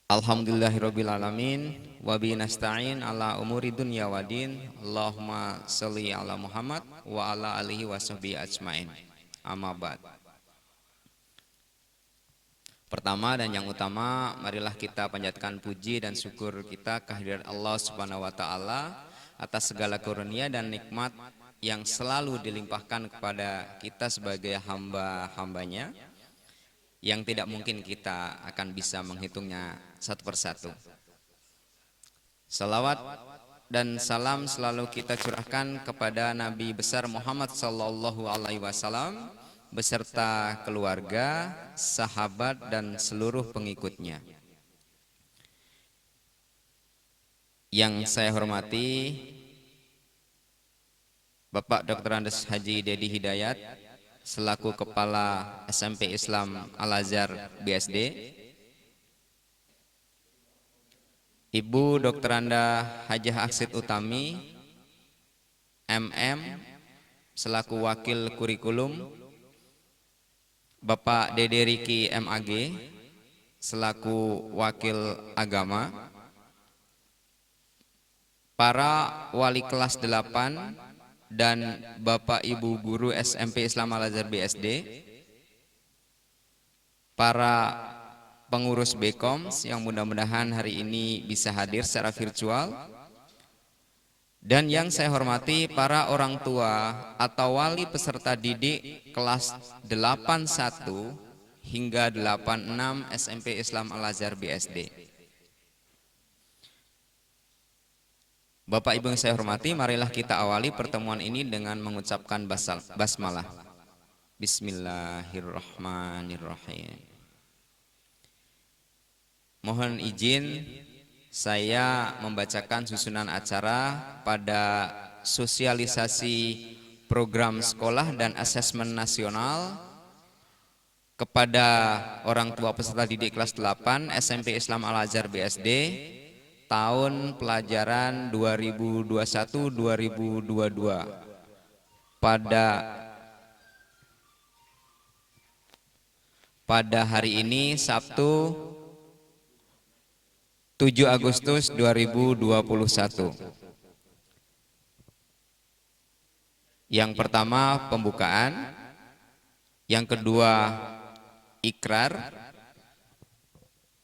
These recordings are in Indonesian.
Alhamdulillahirabbil alamin wa bihi nasta'in ala umuri dunya waddin. Allahumma shalli ala Muhammad wa ala alihi washabbihi ajmain. Amma ba'd. Pertama dan yang utama, marilah kita panjatkan puji dan syukur kita kehadirat Allah Subhanahu wa taala atas segala karunia dan nikmat yang selalu dilimpahkan kepada kita sebagai hamba-hambanya, yang tidak mungkin kita akan bisa menghitungnya satu persatu. Salawat dan salam selalu kita curahkan kepada Nabi besar Muhammad sallallahu alaihi wasallam beserta keluarga, sahabat dan seluruh pengikutnya. Yang saya hormati Bapak Dr. Andes Haji Dedi Hidayat selaku Kepala SMP Islam Al-Azhar BSD, Ibu Dr. Anda Hajah Aksid Utami MM selaku Wakil Kurikulum, Bapak Dede Riki MAG selaku Wakil Agama, para wali kelas 8 dan Bapak Ibu Guru SMP Islam Al-Azhar BSD, para pengurus BKOMS yang mudah-mudahan hari ini bisa hadir secara virtual, dan yang saya hormati para orang tua atau wali peserta didik kelas 81 hingga 86 SMP Islam Al-Azhar BSD. Bapak Ibu yang saya hormati, marilah kita awali pertemuan ini dengan mengucapkan basmalah. Bismillahirrahmanirrahim. Mohon izin saya membacakan susunan acara pada sosialisasi program sekolah dan asesmen nasional kepada orang tua peserta didik kelas 8 SMP Islam Al-Azhar BSD tahun pelajaran 2021-2022 pada hari ini Sabtu 7 Agustus 2021. Yang pertama pembukaan, yang kedua ikrar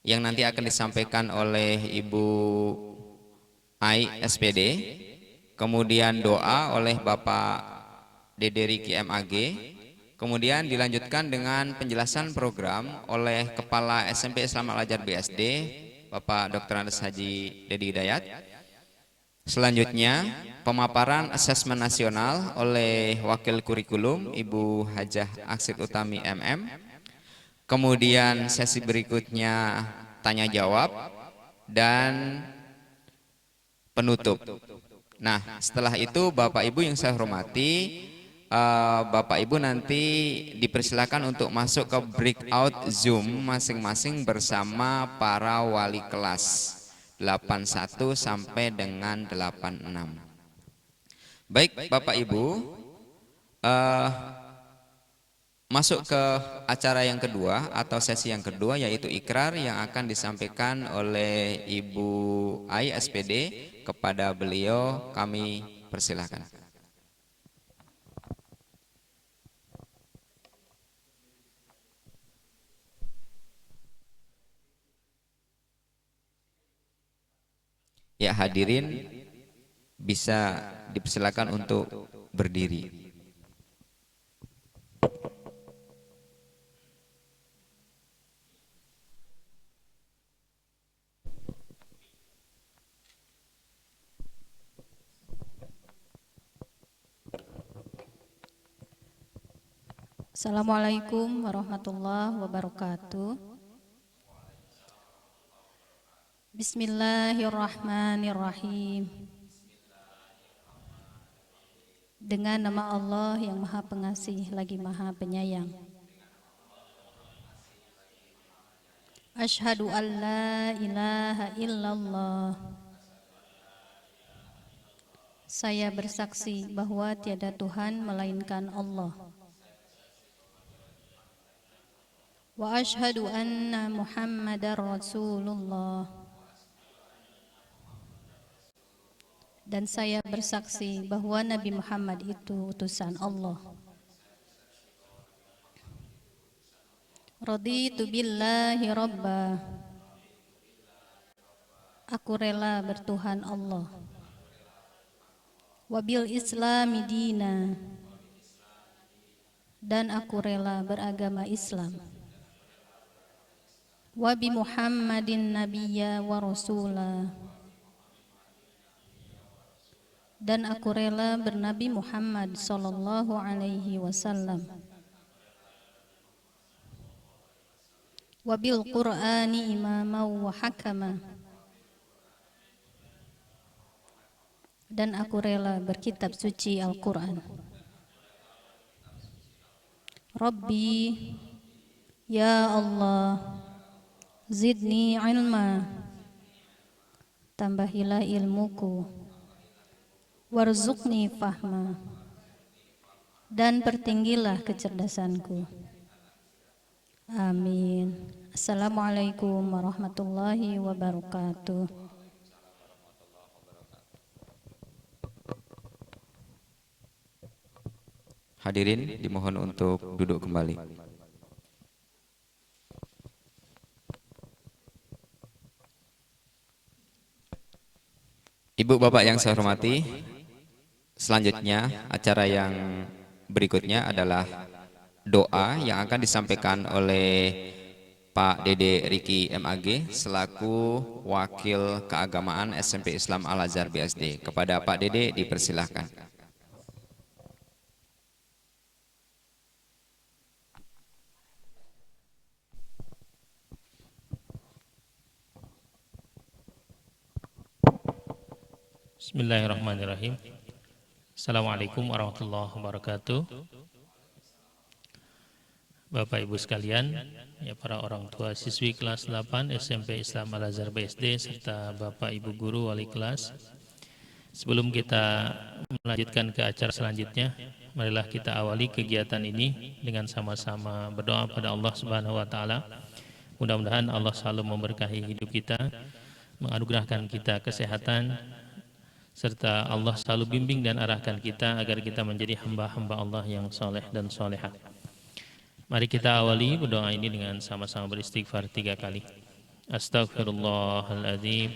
yang nanti akan disampaikan oleh Ibu Ai SPD, kemudian doa oleh Bapak Dede Riki MAG, kemudian dilanjutkan dengan penjelasan program oleh Kepala SMP Islam Al-Azhar BSD Bapak Dr. Andes Haji Dedi Hidayat. Selanjutnya pemaparan asesmen nasional oleh Wakil Kurikulum Ibu Hajah Aksid Utami MM. Kemudian sesi berikutnya tanya jawab dan penutup. Nah, setelah itu Bapak Ibu yang saya hormati, Bapak Ibu nanti dipersilakan untuk masuk ke breakout Zoom masing-masing bersama para wali kelas 81 sampai dengan 86. Baik Bapak Ibu, masuk ke acara yang kedua atau sesi yang kedua, yaitu ikrar yang akan disampaikan oleh Ibu Ai SPD. Kepada beliau kami persilahkan. Ya, hadirin bisa dipersilakan untuk berdiri. Assalamualaikum warahmatullahi wabarakatuh. Bismillahirrahmanirrahim. Dengan nama Allah yang Maha Pengasih lagi Maha Penyayang. Asyhadu an la ilaha illallah. Saya bersaksi bahwa tiada Tuhan melainkan Allah. وأشهد أن محمدًا رسول الله. Dan saya bersaksi bahwa Nabi Muhammad itu utusan Allah. Raditu billahi rabba. Aku rela bertuhan Allah. Wabil islami dina. Dan aku rela beragama Islam. Wabi Muhammadin nabiyya wa rasula. Dan aku rela bernabi Muhammad sallallahu alaihi wasallam. Wabil Qur'ani imama wa hakama. Dan aku rela berkitab suci Al-Quran. Rabbi, ya Allah, zidni ilma, tambahilah ilmuku, warzuqni fahma, dan pertinggilah kecerdasanku. Amin. Assalamualaikum warahmatullahi wabarakatuh. Hadirin dimohon untuk duduk kembali. Ibu bapak yang saya hormati, selanjutnya acara yang berikutnya adalah doa yang akan disampaikan oleh Pak Dede Riki MAG selaku Wakil Keagamaan SMP Islam Al-Azhar BSD. Kepada Pak Dede dipersilahkan. Bismillahirrahmanirrahim. Assalamualaikum warahmatullahi wabarakatuh. Bapak Ibu sekalian, ya para orang tua siswi kelas 8 SMP Islam Al-Azhar BSD serta Bapak Ibu guru wali kelas. Sebelum kita melanjutkan ke acara selanjutnya, marilah kita awali kegiatan ini dengan sama-sama berdoa pada Allah Subhanahu wa taala. Mudah-mudahan Allah selalu memberkahi hidup kita, menganugerahkan kita kesehatan, serta Allah selalu bimbing dan arahkan kita agar kita menjadi hamba-hamba Allah yang soleh dan solehah. Mari kita awali berdoa ini dengan sama-sama beristighfar 3 kali. Astaghfirullahaladzim,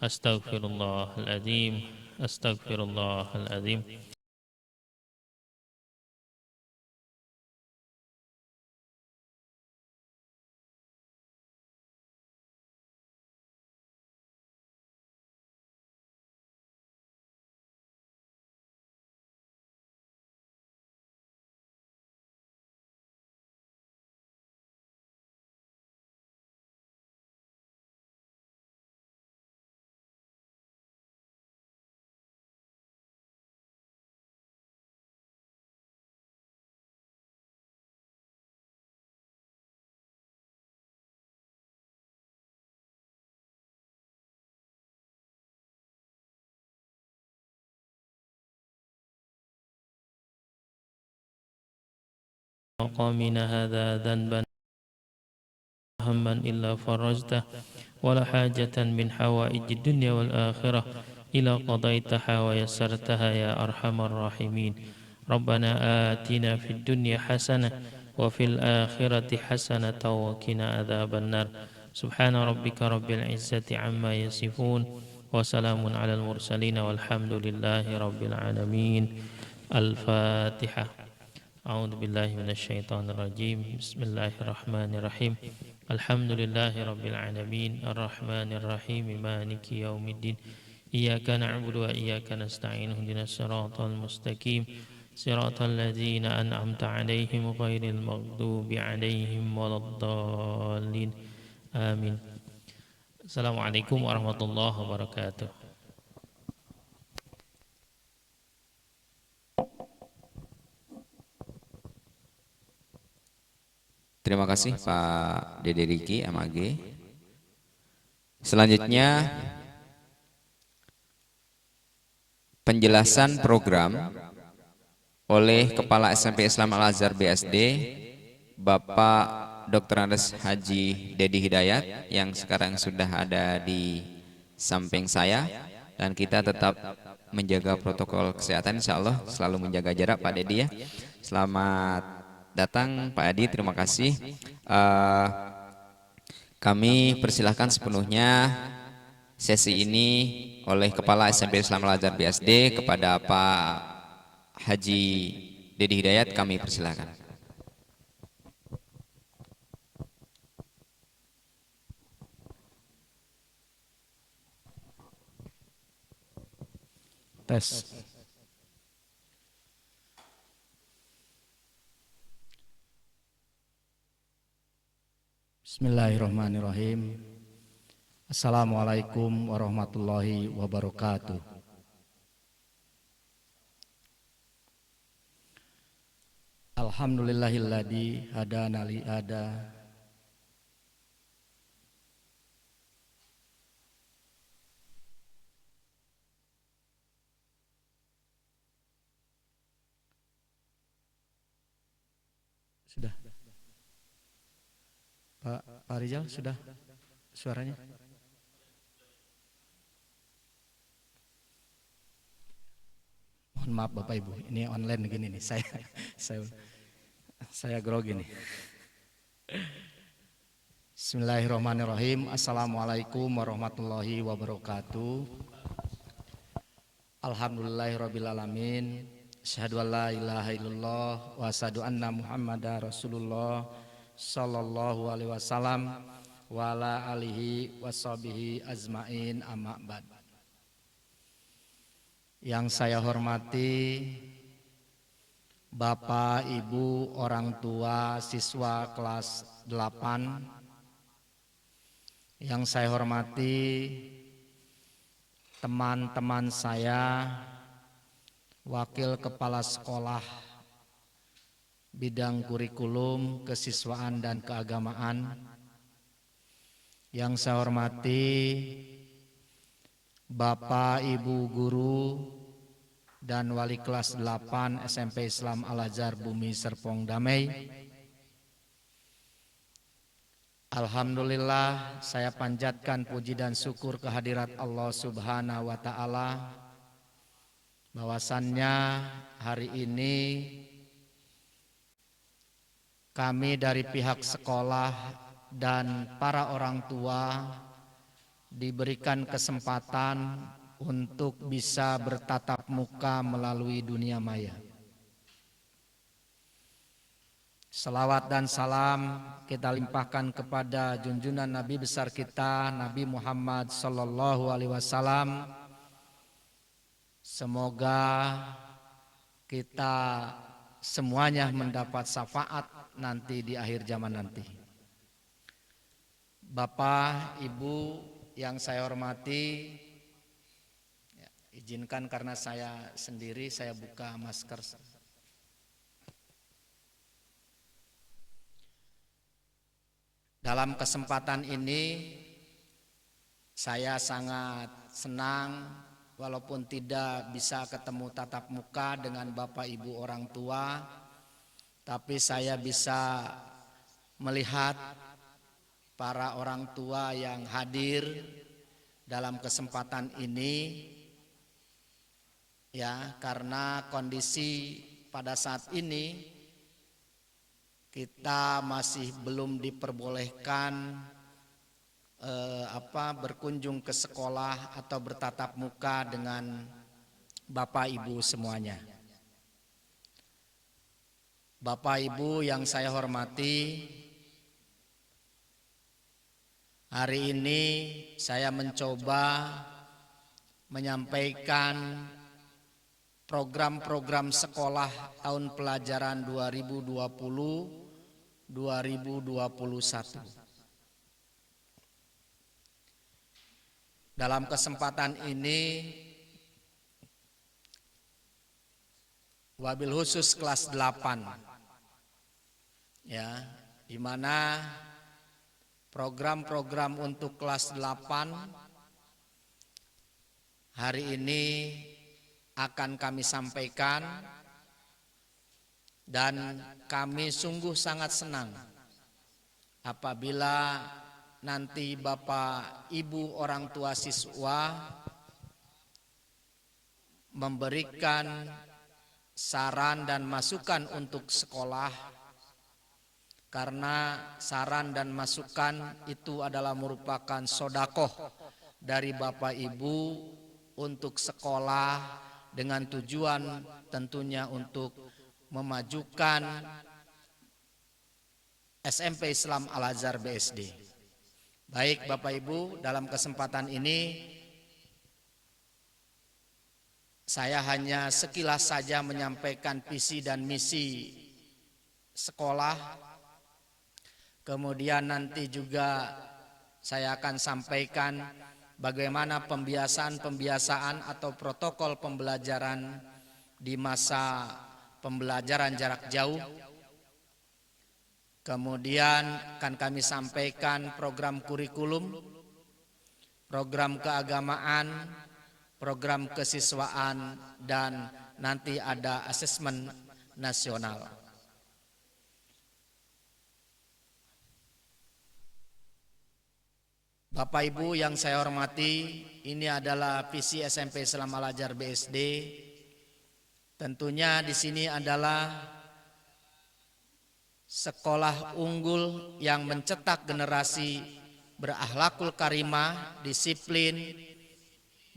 astaghfirullahaladzim, astaghfirullahaladzim. Qamina hadza dhanban hamman illa farajtah wala hajatan min hawaijid dunya wal akhirah ila qadaitaha wa yassartaha ya arhamar rahimin. Rabbana atina fid dunya hasanah wa fil akhirati hasanatan wa qina adzabannar. Subhana rabbika rabbil izzati amma yasifun wa salamun alal mursalin walhamdulillahi rabbil alamin. Al-Fatihah. A'udzu billahi minasyaitonir rajim. Bismillahirrahmanirrahim. Alhamdulillahi rabbil alamin. Arrahmanir rahim. Maliki yaumiddin. Iyyaka na'budu wa iyyaka nasta'in. Ihdinas siratal mustaqim. Siratal ladzina an'amta 'alaihim ghairil maghdubi 'alaihim waladdallin. Amin. Assalamualaikum warahmatullahi wabarakatuh. Terima kasih Pak Dede Riki MAG. Selanjutnya penjelasan program oleh Kepala SMP Islam Al-Azhar BSD Bapak Dr. Andes Haji Dedi Hidayat yang sekarang sudah ada di samping saya, dan kita tetap menjaga protokol kesehatan, insya Allah selalu menjaga jarak Pak Dedi ya. Selamat datang Pak Adi, terima kasih. Eh, Kami persilahkan sepenuhnya sesi ini oleh Kepala SMP Islam Al-Azhar BSD kepada Pak Haji Dedi Hidayat, kami persilahkan. Tes. Bismillahirrahmanirrahim. Assalamualaikum warahmatullahi wabarakatuh. Alhamdulillahilladzi hadana li hada sudah. Pak Rizal sudah suaranya? Mohon maaf Bapak Ibu, ini online gini nih, saya grogi nih. Bismillahirrahmanirrahim. Assalamualaikum warahmatullahi wabarakatuh. Alhamdulillahirabbil alamin. Asyhadu an la ilaha illallah wa asyhadu anna Muhammadar Rasulullah sallallahu alaihi wasallam wa ala alihi washabihi azmain, amma ba'd. Yang saya hormati Bapak, Ibu, orang tua siswa kelas 8. Yang saya hormati teman-teman saya, wakil kepala sekolah bidang kurikulum, kesiswaan dan keagamaan. Yang saya hormati Bapak, Ibu guru dan wali kelas 8 SMP Islam Al-Azhar Bumi Serpong Damai. Alhamdulillah, saya panjatkan puji dan syukur kehadirat Allah Subhanahu wa taala bahwasannya hari ini kami dari pihak sekolah dan para orang tua diberikan kesempatan untuk bisa bertatap muka melalui dunia maya. Salawat dan salam kita limpahkan kepada junjungan Nabi besar kita, Nabi Muhammad sallallahu alaihi wasallam. Semoga kita semuanya mendapat syafaat nanti di akhir zaman nanti. Bapak, Ibu yang saya hormati, ya, izinkan karena saya sendiri saya buka masker. Dalam kesempatan ini saya sangat senang walaupun tidak bisa ketemu tatap muka dengan Bapak Ibu orang tua, tapi saya bisa melihat para orang tua yang hadir dalam kesempatan ini, ya, karena kondisi pada saat ini kita masih belum diperbolehkan berkunjung ke sekolah atau bertatap muka dengan Bapak Ibu semuanya. Bapak Ibu yang saya hormati, hari ini saya mencoba menyampaikan program-program sekolah tahun pelajaran 2020-2021. Dalam kesempatan ini, wabil khusus kelas 8, ya, di mana program-program untuk kelas 8 hari ini akan kami sampaikan, dan kami sungguh sangat senang apabila nanti Bapak Ibu orang tua siswa memberikan saran dan masukan untuk sekolah, karena saran dan masukan itu adalah merupakan sodakoh dari Bapak Ibu untuk sekolah, dengan tujuan tentunya untuk memajukan SMP Islam Al-Azhar BSD. Baik Bapak Ibu, dalam kesempatan ini saya hanya sekilas saja menyampaikan visi dan misi sekolah. Kemudian nanti juga saya akan sampaikan bagaimana pembiasaan atau protokol pembelajaran di masa pembelajaran jarak jauh. Kemudian akan kami sampaikan program kurikulum, program keagamaan, program kesiswaan, dan nanti ada asesmen nasional. Bapak Ibu yang saya hormati, ini adalah visi SMP Islam Al-Azhar BSD. Tentunya di sini adalah sekolah unggul yang mencetak generasi berakhlakul karimah, disiplin,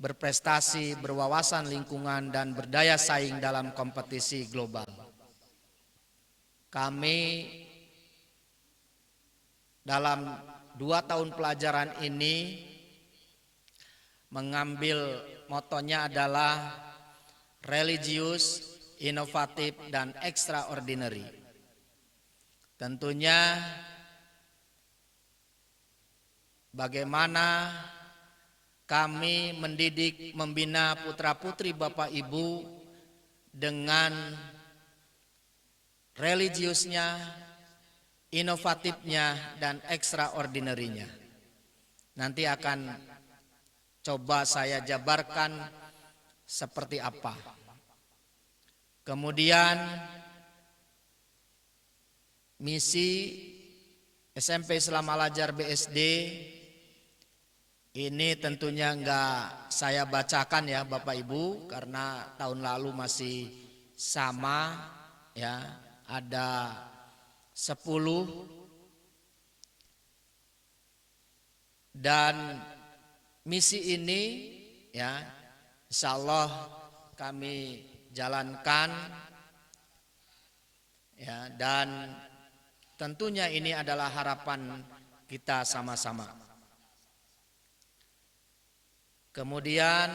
berprestasi, berwawasan lingkungan, dan berdaya saing dalam kompetisi global. Kami dalam 2 tahun pelajaran ini mengambil motonya adalah religius, inovatif, dan extraordinary. Tentunya bagaimana kami mendidik, membina putra-putri Bapak Ibu dengan religiusnya, inovatifnya, dan extraordinary-nya. Nanti akan coba saya jabarkan seperti apa. Kemudian misi SMP Islam Al-Azhar BSD ini tentunya enggak saya bacakan ya Bapak Ibu, karena tahun lalu masih sama ya, ada 10, dan misi ini ya insya Allah kami jalankan ya, dan tentunya ini adalah harapan kita sama-sama. Kemudian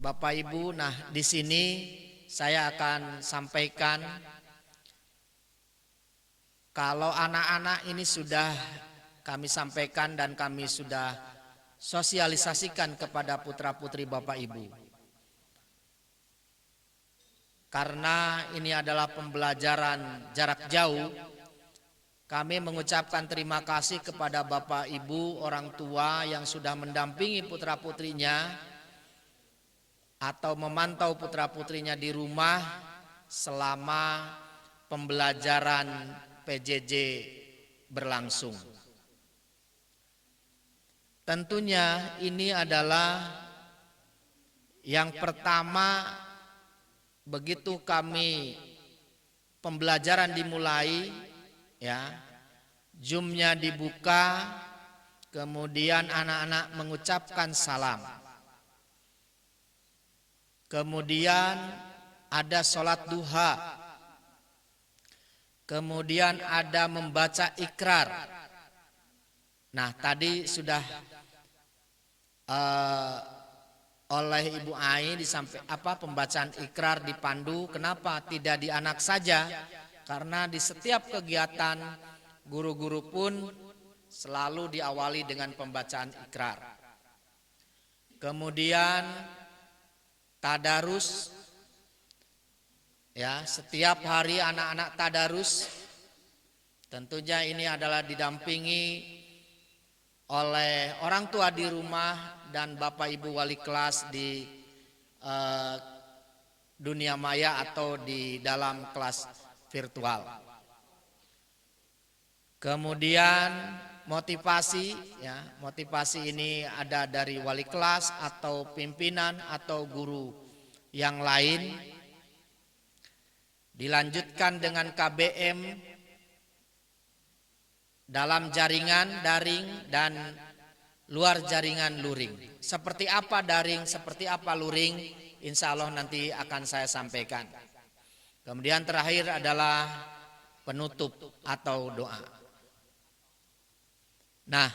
Bapak Ibu, nah di sini saya akan sampaikan kalau anak-anak ini sudah kami sampaikan dan kami sudah sosialisasikan kepada putra-putri Bapak Ibu. Karena ini adalah pembelajaran jarak jauh, kami mengucapkan terima kasih kepada Bapak Ibu orang tua yang sudah mendampingi putra-putrinya atau memantau putra-putrinya di rumah selama pembelajaran PJJ berlangsung. Tentunya ini adalah yang pertama. Begitu kami pembelajaran dimulai ya, Zoom-nya dibuka, kemudian anak-anak mengucapkan salam. Kemudian ada sholat duha. Kemudian ada membaca ikrar. Nah, tadi sudah oleh Ibu Ai pembacaan ikrar dipandu. Kenapa tidak di anak saja? Karena di setiap kegiatan guru-guru pun selalu diawali dengan pembacaan ikrar. Kemudian tadarus ya, setiap hari anak-anak tadarus. Tentunya ini adalah didampingi oleh orang tua di rumah dan Bapak Ibu wali kelas di dunia maya atau di dalam kelas virtual. Kemudian motivasi, ya, motivasi ini ada dari wali kelas atau pimpinan atau guru yang lain. Dilanjutkan dengan KBM dalam jaringan daring dan luar jaringan luring. Seperti apa daring, seperti apa luring, insya Allah nanti akan saya sampaikan. Kemudian terakhir adalah penutup atau doa. Nah,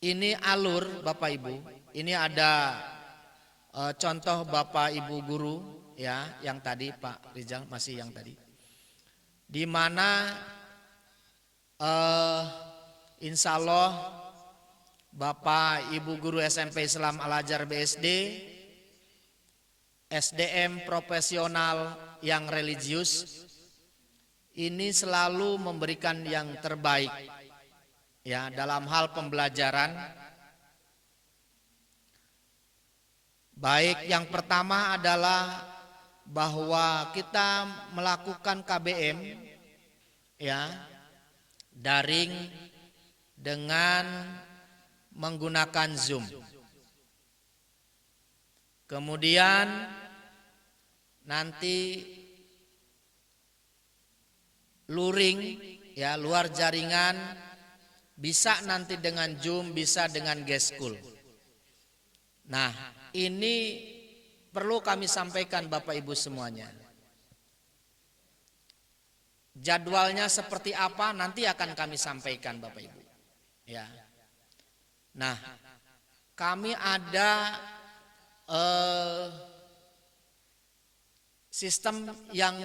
ini alur Bapak Ibu, ini ada contoh Bapak Ibu guru, ya, yang tadi Pak Rizal masih yang tadi, di mana insya Allah Bapak Ibu guru SMP Islam Al-Azhar BSD, SDM profesional yang religius, ini selalu memberikan yang terbaik, ya, dalam hal pembelajaran. Baik, yang pertama adalah bahwa kita melakukan KBM, ya, daring dengan menggunakan Zoom. Kemudian nanti luring, ya, luar jaringan, bisa nanti dengan Zoom, bisa dengan G-School. Nah, ini perlu kami sampaikan Bapak Ibu semuanya. Jadwalnya seperti apa nanti akan kami sampaikan Bapak Ibu. Ya. Nah, kami ada sistem yang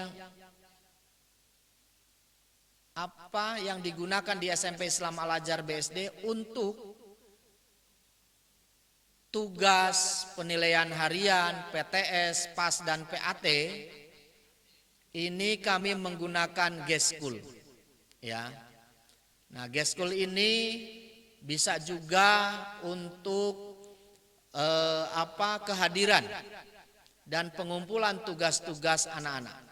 yang digunakan di SMP Islam Al-Azhar BSD untuk tugas penilaian harian, PTS, PAS dan PAT. Ini kami menggunakan G-School, ya. Nah, G-School ini bisa juga untuk kehadiran dan pengumpulan tugas-tugas anak-anak.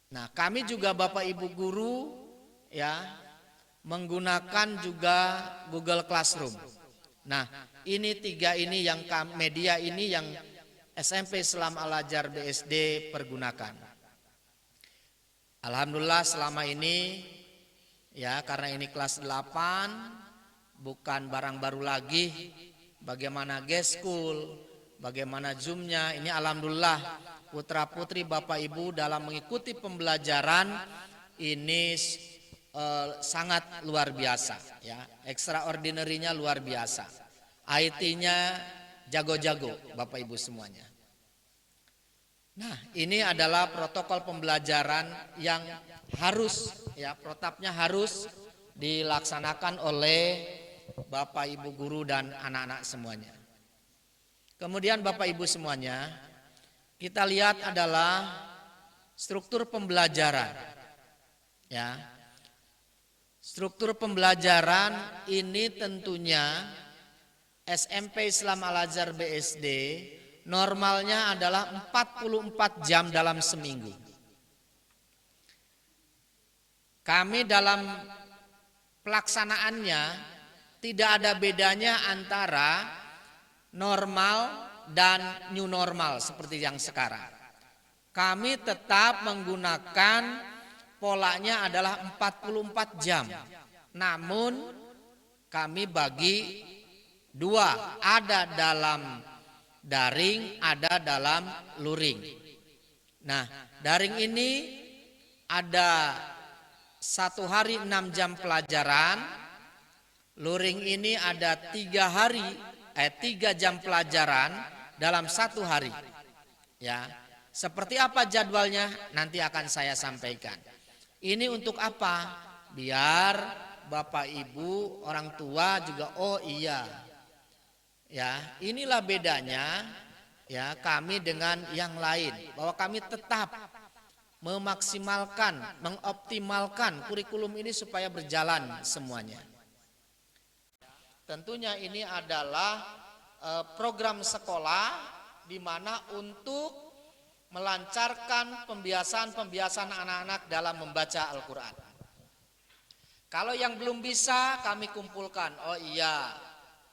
Nah, kami juga Bapak Ibu guru, ya, menggunakan juga Google Classroom. Nah, ini tiga ini yang media ini yang SMP Islam Al-Azhar BSD pergunakan. Alhamdulillah selama ini, ya, karena ini kelas 8, bukan barang baru lagi. Bagaimana G-School, bagaimana Zoom-nya, ini alhamdulillah putra putri Bapak Ibu dalam mengikuti pembelajaran ini sangat luar biasa, ya, extraordinary-nya luar biasa, IT-nya jago-jago Bapak Ibu semuanya. Nah, ini adalah protokol pembelajaran yang harus, ya, protapnya harus dilaksanakan oleh Bapak Ibu guru dan anak-anak semuanya. Kemudian Bapak Ibu semuanya, kita lihat adalah struktur pembelajaran, ya. Struktur pembelajaran ini tentunya SMP Islam Al-Azhar BSD normalnya adalah 44 jam dalam seminggu. Kami dalam pelaksanaannya tidak ada bedanya antara normal dan new normal seperti yang sekarang. Kami tetap menggunakan polanya adalah 44 jam. Namun kami bagi dua, ada dalam daring, ada dalam luring. Nah, daring ini ada 1 hari 6 jam pelajaran. Luring ini ada 3 jam pelajaran dalam 1 hari. Ya, seperti apa jadwalnya nanti akan saya sampaikan. Ini untuk apa? Biar Bapak Ibu orang tua juga, oh iya, ya, inilah bedanya, ya, kami dengan yang lain, bahwa kami tetap memaksimalkan, mengoptimalkan kurikulum ini supaya berjalan semuanya. Tentunya ini adalah program sekolah di mana untuk melancarkan pembiasaan anak-anak dalam membaca Al-Quran. Kalau yang belum bisa kami kumpulkan, oh iya,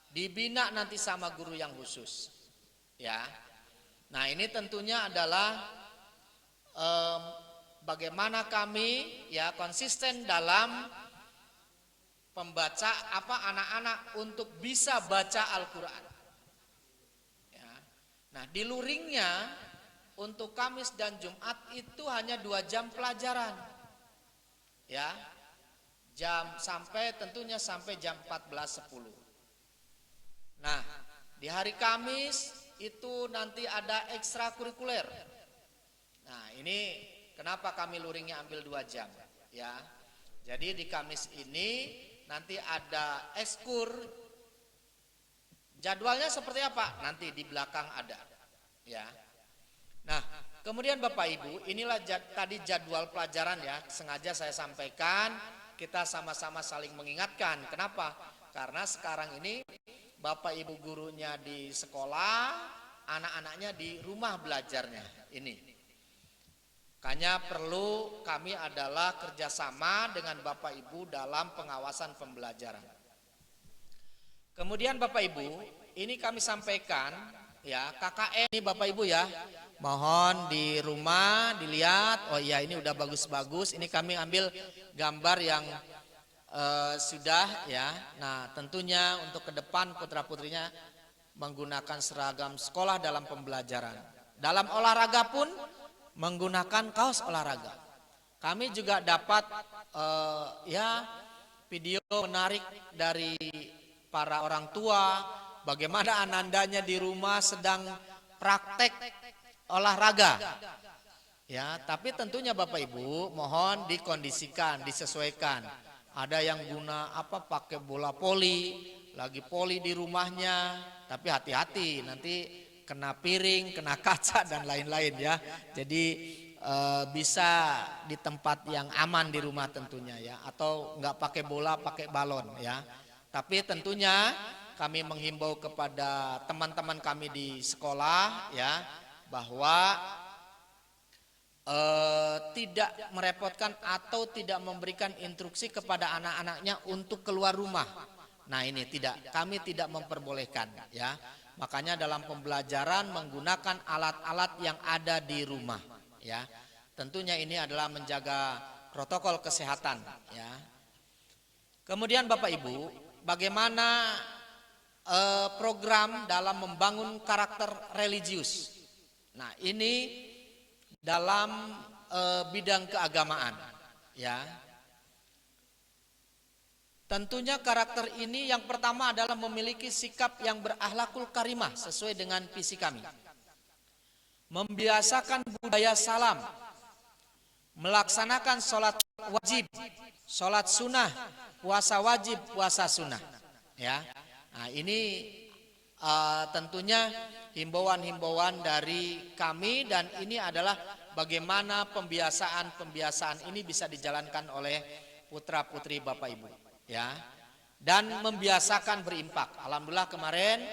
dibina nanti sama guru yang khusus, ya. Nah ini tentunya adalah bagaimana kami ya konsisten dalam pembaca anak-anak untuk bisa baca Al-Quran. Ya. Nah di luringnya untuk Kamis dan Jumat itu hanya 2 jam pelajaran, ya, tentunya sampai jam 14.10. Nah di hari Kamis itu nanti ada ekstrakurikuler. Nah ini kenapa kami luringnya ambil 2 jam, ya. Jadi di Kamis ini nanti ada ekskur. Jadwalnya seperti apa? Nanti di belakang ada, ya. Nah, kemudian Bapak Ibu, inilah tadi jadwal pelajaran ya. Sengaja saya sampaikan, kita sama-sama saling mengingatkan. Kenapa? Karena sekarang ini Bapak Ibu gurunya di sekolah, anak-anaknya di rumah belajarnya. Ini. Makanya perlu kami adalah kerjasama dengan Bapak Ibu dalam pengawasan pembelajaran. Kemudian Bapak Ibu, ini kami sampaikan ya KKN ini Bapak Ibu ya. Mohon di rumah dilihat, oh iya ini udah bagus-bagus. Ini kami ambil gambar yang sudah ya. Nah tentunya untuk ke depan putra-putrinya menggunakan seragam sekolah dalam pembelajaran. Dalam olahraga pun menggunakan kaos olahraga. Kami juga dapat ya video menarik dari para orang tua. Bagaimana anandanya di rumah sedang praktek olahraga, ya. Tapi tentunya Bapak Ibu mohon dikondisikan, disesuaikan. Ada yang guna pakai bola voli, lagi voli di rumahnya. Tapi hati-hati nanti kena piring, kena kaca dan lain-lain ya. Jadi bisa di tempat yang aman di rumah tentunya ya. Atau nggak pakai bola, pakai balon ya. Tapi tentunya kami menghimbau kepada teman-teman kami di sekolah ya bahwa tidak merepotkan atau tidak memberikan instruksi kepada anak-anaknya untuk keluar rumah. Nah ini tidak, kami tidak memperbolehkan ya. Makanya dalam pembelajaran menggunakan alat-alat yang ada di rumah ya. Tentunya ini adalah menjaga protokol kesehatan ya. Kemudian Bapak Ibu, bagaimana program dalam membangun karakter religius. Nah ini dalam bidang keagamaan ya. Tentunya karakter ini yang pertama adalah memiliki sikap yang berakhlakul karimah sesuai dengan visi kami. Membiasakan budaya salam, melaksanakan sholat wajib, sholat sunnah, puasa wajib, puasa sunnah ya. Nah ini tentunya himbauan-himbauan dari kami dan ini adalah bagaimana pembiasaan ini bisa dijalankan oleh putra-putri Bapak Ibu ya. Dan membiasakan berinfak. Alhamdulillah kemarin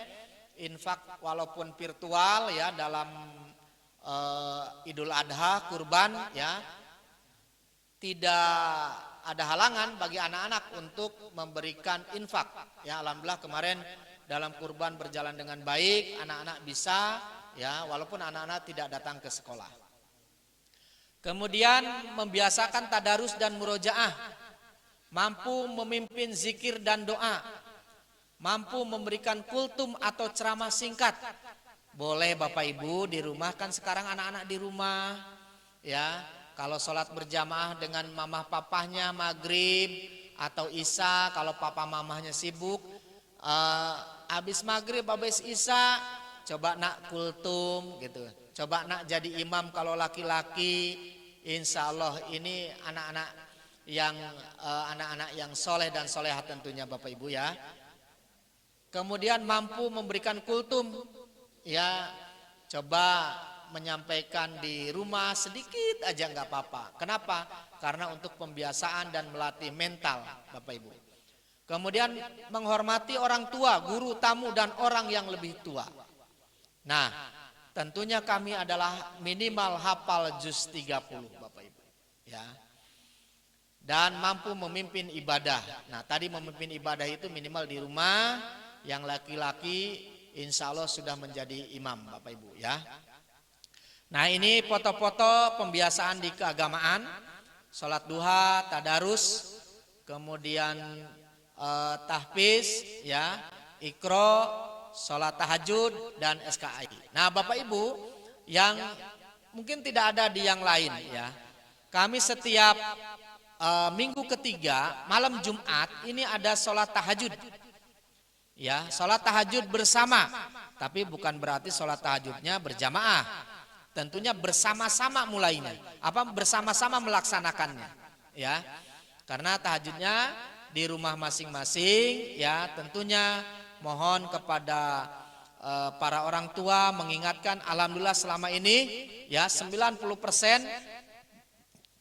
infak walaupun virtual ya dalam Idul Adha kurban ya. Tidak ada halangan bagi anak-anak untuk memberikan infak. Ya, alhamdulillah kemarin dalam kurban berjalan dengan baik, anak-anak bisa ya walaupun anak-anak tidak datang ke sekolah. Kemudian membiasakan tadarus dan murojaah, mampu memimpin zikir dan doa, mampu memberikan kultum atau ceramah singkat. Boleh Bapak Ibu di rumah, kan sekarang anak-anak di rumah ya. Kalau sholat berjamaah dengan mamah papahnya maghrib atau isya, kalau papa mamahnya sibuk, habis maghrib, habis isya, coba nak kultum gitu. Coba nak jadi imam kalau laki-laki, insya Allah ini anak-anak yang soleh dan soleha tentunya Bapak Ibu ya. Kemudian mampu memberikan kultum, ya coba menyampaikan di rumah sedikit aja nggak apa-apa. Kenapa? Karena untuk pembiasaan dan melatih mental Bapak Ibu. Kemudian menghormati orang tua, guru, tamu dan orang yang lebih tua. Nah, tentunya kami adalah minimal hafal juz 30 Bapak Ibu. Ya. Dan mampu memimpin ibadah. Nah, tadi memimpin ibadah itu minimal di rumah, yang laki-laki insya Allah sudah menjadi imam Bapak Ibu ya. Nah, ini foto-foto pembiasaan di keagamaan, sholat duha, tadarus, kemudian tahfiz ya, ikro, sholat tahajud dan SKI. Nah, Bapak Ibu yang mungkin tidak ada di yang lain ya, kami setiap minggu ketiga malam Jumat ini ada sholat tahajud ya, sholat tahajud bersama, tapi bukan berarti sholat tahajudnya berjamaah, tentunya bersama-sama mulainya, bersama-sama melaksanakannya ya, karena tahajudnya di rumah masing-masing ya. Tentunya mohon kepada para orang tua mengingatkan, alhamdulillah selama ini ya 90%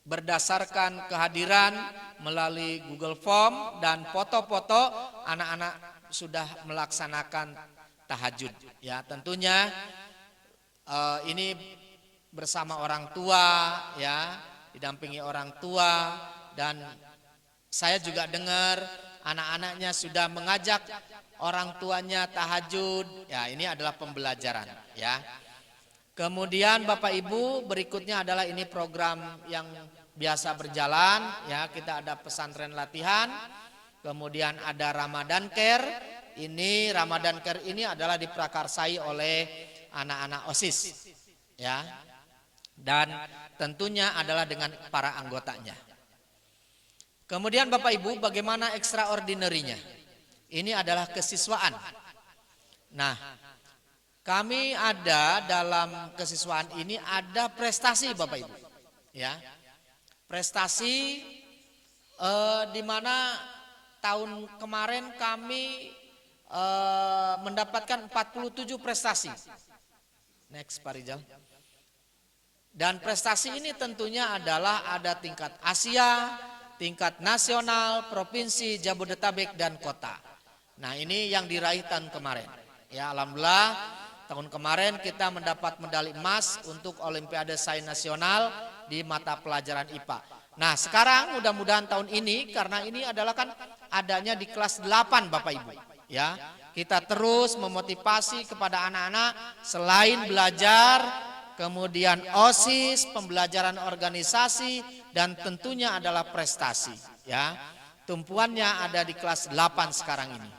berdasarkan kehadiran melalui Google Form dan foto-foto, anak-anak sudah melaksanakan tahajud ya. Tentunya ini bersama orang tua ya, didampingi orang tua, dan saya juga dengar anak-anaknya sudah mengajak orang tuanya tahajud ya. Ini adalah pembelajaran ya. Kemudian Bapak Ibu, berikutnya adalah ini program yang biasa berjalan ya. Kita ada pesantren latihan, kemudian ada Ramadan Care. Ini Ramadan Care ini adalah diprakarsai oleh anak-anak OSIS ya, dan tentunya adalah dengan para anggotanya. Kemudian Bapak Ibu, bagaimana extraordinary-nya? Ini adalah kesiswaan. Nah, kami ada dalam kesiswaan ini ada prestasi Bapak Ibu ya. Prestasi di mana tahun kemarin kami mendapatkan 47 prestasi. Next Pak Rizal. Dan prestasi ini tentunya adalah ada tingkat Asia, tingkat nasional, provinsi, Jabodetabek dan kota. Nah, ini yang diraih tahun kemarin. Ya, alhamdulillah tahun kemarin kita mendapat medali emas untuk Olimpiade Sains Nasional di mata pelajaran IPA. Nah, sekarang mudah-mudahan tahun ini, karena ini adalah kan adanya di kelas 8 Bapak Ibu ya. Kita terus memotivasi kepada anak-anak selain belajar, kemudian OSIS, pembelajaran organisasi, dan tentunya adalah prestasi ya. Tumpuannya ada di kelas 8 sekarang ini.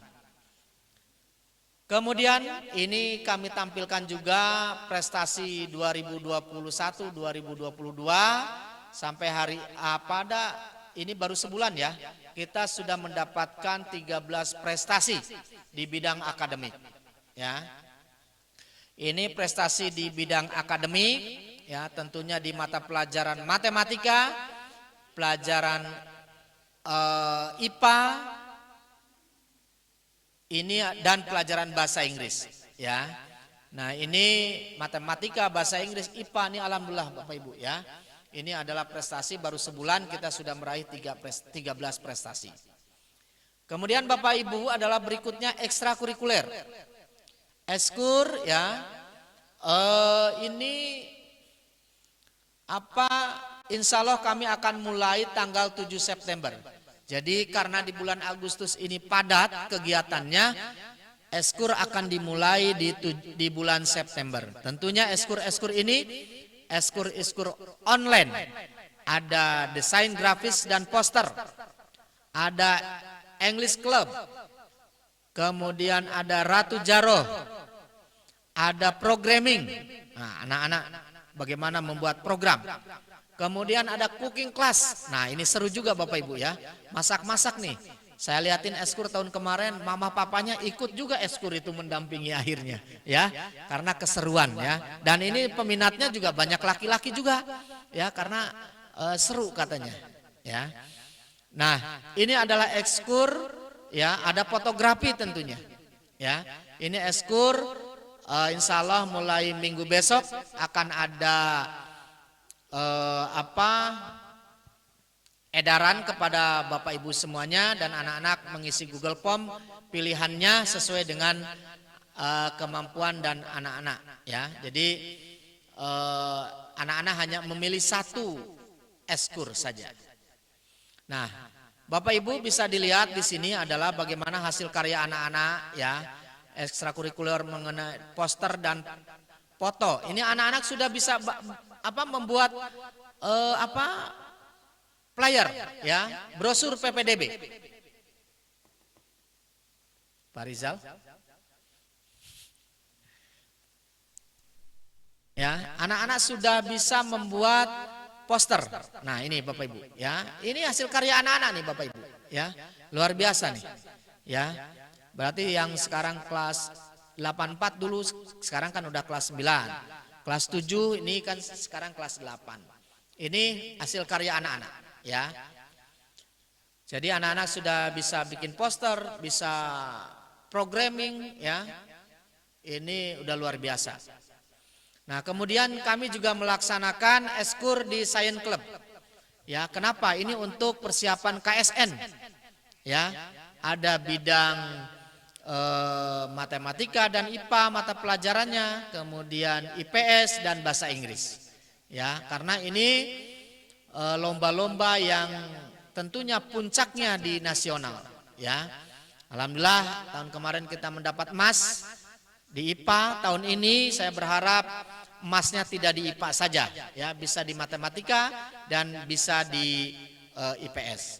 Kemudian ini kami tampilkan juga prestasi 2021-2022 sampai hari pada ini baru sebulan ya. Kita sudah mendapatkan 13 prestasi di bidang akademik ya. Ini prestasi di bidang akademik ya, tentunya di mata pelajaran matematika, pelajaran IPA, ini dan pelajaran bahasa Inggris ya. Nah, ini matematika, bahasa Inggris, IPA ini alhamdulillah Bapak Ibu ya. Ini adalah prestasi baru sebulan kita sudah meraih 13 prestasi. Kemudian Bapak Ibu adalah berikutnya ekstrakurikuler. Eskur ya. Ini insya Allah kami akan mulai tanggal 7 September. Jadi karena di bulan Agustus ini padat kegiatannya, eskur akan dimulai di bulan September. Tentunya eskur ini eskur online. Ada desain grafis dan poster. Ada English Club. Kemudian ada Ratu Jaroh. Ada programming. Nah, anak-anak bagaimana membuat program. Kemudian ada cooking class. Nah, ini seru juga Bapak Ibu ya. Masak-masak nih. Saya liatin eskur tahun kemarin, mama papanya ikut juga eskur itu mendampingi akhirnya ya. Karena keseruan ya. Dan ini peminatnya juga banyak laki-laki juga ya, karena seru katanya ya. Nah, ini adalah eskur ya, ada fotografi tentunya ya. Ini eskur insya Allah mulai minggu besok akan ada edaran kepada Bapak Ibu semuanya, dan anak-anak mengisi Google Form pilihannya sesuai dengan kemampuan dan anak-anak ya. Jadi anak-anak hanya memilih satu eskur saja. Nah, Bapak Ibu bisa dilihat di sini adalah bagaimana hasil karya anak-anak ya, ekstrakurikuler mengenai poster dan foto. Ini anak-anak sudah bisa membuat flyer ya, brosur PPDB. Pak Rizal. Ya, anak-anak sudah bisa membuat poster. Nah, ini Bapak Ibu, ya. Ini hasil karya anak-anak nih Bapak Ibu, ya. Luar biasa nih. Ya. Berarti yang sekarang kelas 84 dulu sekarang kan udah kelas 9. Kelas 7 ini kan sekarang kelas 8. Ini hasil karya anak-anak, ya. Jadi anak-anak sudah bisa bikin poster, bisa programming, ya. Ini udah luar biasa. Nah, kemudian kami juga melaksanakan eskur di Science Club. Ya, kenapa? Ini untuk persiapan KSN. Ya, ada bidang matematika dan IPA mata pelajarannya, kemudian IPS dan bahasa Inggris. Ya, karena ini lomba-lomba yang tentunya puncaknya di nasional. Ya, alhamdulillah tahun kemarin kita mendapat emas di IPA. Tahun ini saya berharap emasnya tidak di IPA saja, ya, bisa di matematika dan bisa di IPS.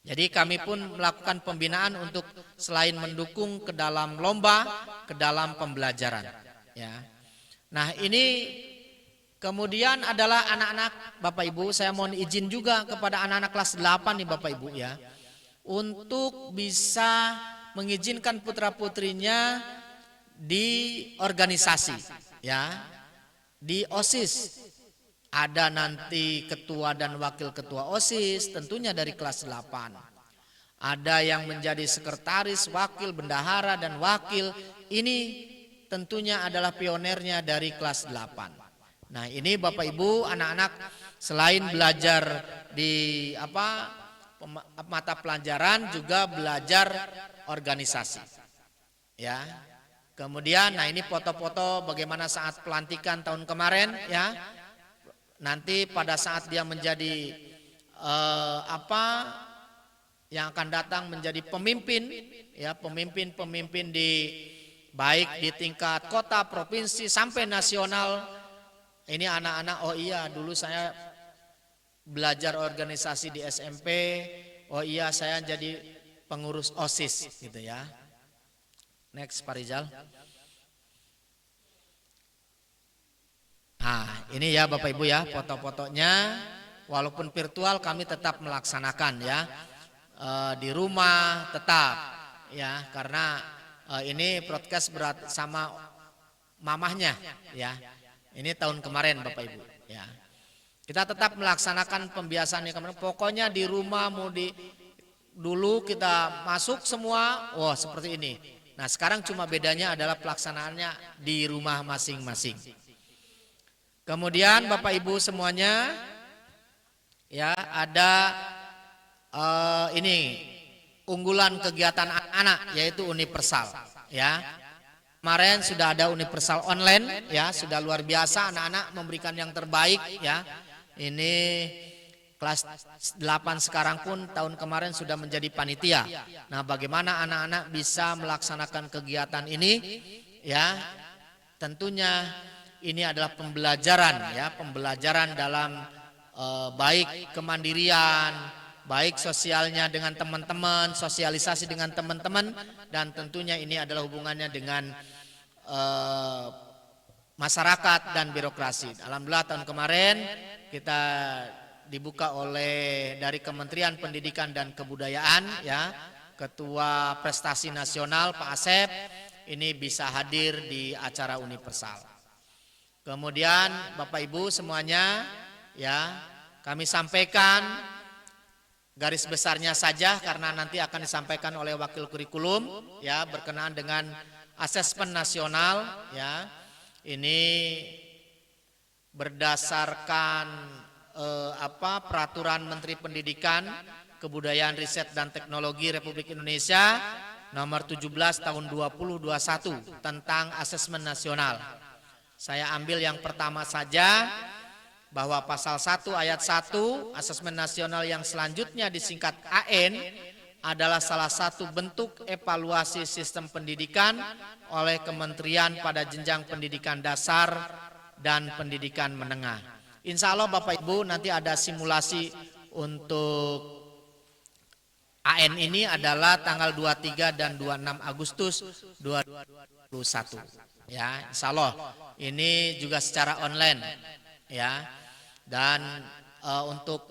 Jadi kami pun melakukan pembinaan untuk selain mendukung ke dalam lomba, ke dalam pembelajaran. Ya. Nah, ini kemudian adalah anak-anak Bapak Ibu, saya mohon izin juga kepada anak-anak kelas 8 nih Bapak Ibu ya, untuk bisa mengizinkan putra-putrinya di organisasi, ya, di OSIS. Ada nanti ketua dan wakil ketua OSIS, tentunya dari kelas 8. Ada yang menjadi sekretaris, wakil, bendahara, dan wakil. Ini tentunya adalah pionernya dari kelas 8. Nah, ini Bapak Ibu, anak-anak selain belajar di mata pelajaran juga belajar organisasi. Ya. Kemudian, nah ini foto-foto bagaimana saat pelantikan tahun kemarin, ya. Nanti pada saat dia menjadi yang akan datang menjadi pemimpin, ya, pemimpin di baik di tingkat kota, provinsi sampai nasional. Ini anak-anak, oh iya dulu saya belajar organisasi di SMP, oh iya saya jadi pengurus OSIS gitu ya. Next Pak Rizal. Nah, ini ya Bapak Ibu ya, foto-fotonya walaupun virtual kami tetap melaksanakan ya. Di rumah tetap ya, karena ini broadcast berat sama mamahnya ya. Ini tahun kemarin Bapak Ibu ya. Kita tetap melaksanakan pembiasaan yang kemarin. Pokoknya di rumah dulu kita masuk semua, wah seperti ini. Nah, sekarang cuma bedanya adalah pelaksanaannya di rumah masing-masing. Kemudian Bapak Ibu semuanya, ya, ada ini unggulan kegiatan anak-anak yaitu universal. Ya, kemarin sudah ada universal online, ya, sudah luar biasa, anak-anak memberikan yang terbaik. Ya, ini kelas 8 sekarang pun tahun kemarin sudah menjadi panitia. Nah, bagaimana anak-anak bisa melaksanakan kegiatan ini? Ya, tentunya ini adalah pembelajaran, ya, pembelajaran dalam baik kemandirian, baik sosialnya dengan teman-teman, sosialisasi dengan teman-teman, dan tentunya ini adalah hubungannya dengan masyarakat dan birokrasi. Alhamdulillah tahun kemarin kita dibuka oleh dari Kementerian Pendidikan dan Kebudayaan, ya, Ketua Prestasi Nasional Pak Asep ini bisa hadir di acara universal. Kemudian Bapak Ibu semuanya, ya, kami sampaikan garis besarnya saja karena nanti akan disampaikan oleh wakil kurikulum, ya, berkenaan dengan asesmen nasional, ya. Ini berdasarkan peraturan Menteri Pendidikan, Kebudayaan, Riset dan Teknologi Republik Indonesia nomor 17 tahun 2021 tentang asesmen nasional. Saya ambil yang pertama saja, bahwa pasal 1 ayat 1 asesmen nasional yang selanjutnya disingkat AN adalah salah satu bentuk evaluasi sistem pendidikan oleh kementerian pada jenjang pendidikan dasar dan pendidikan menengah. Insya Allah Bapak Ibu nanti ada simulasi untuk AN ini adalah tanggal 23 dan 26 Agustus 2021. Ya, insya Allah ini juga secara online, ya. Dan untuk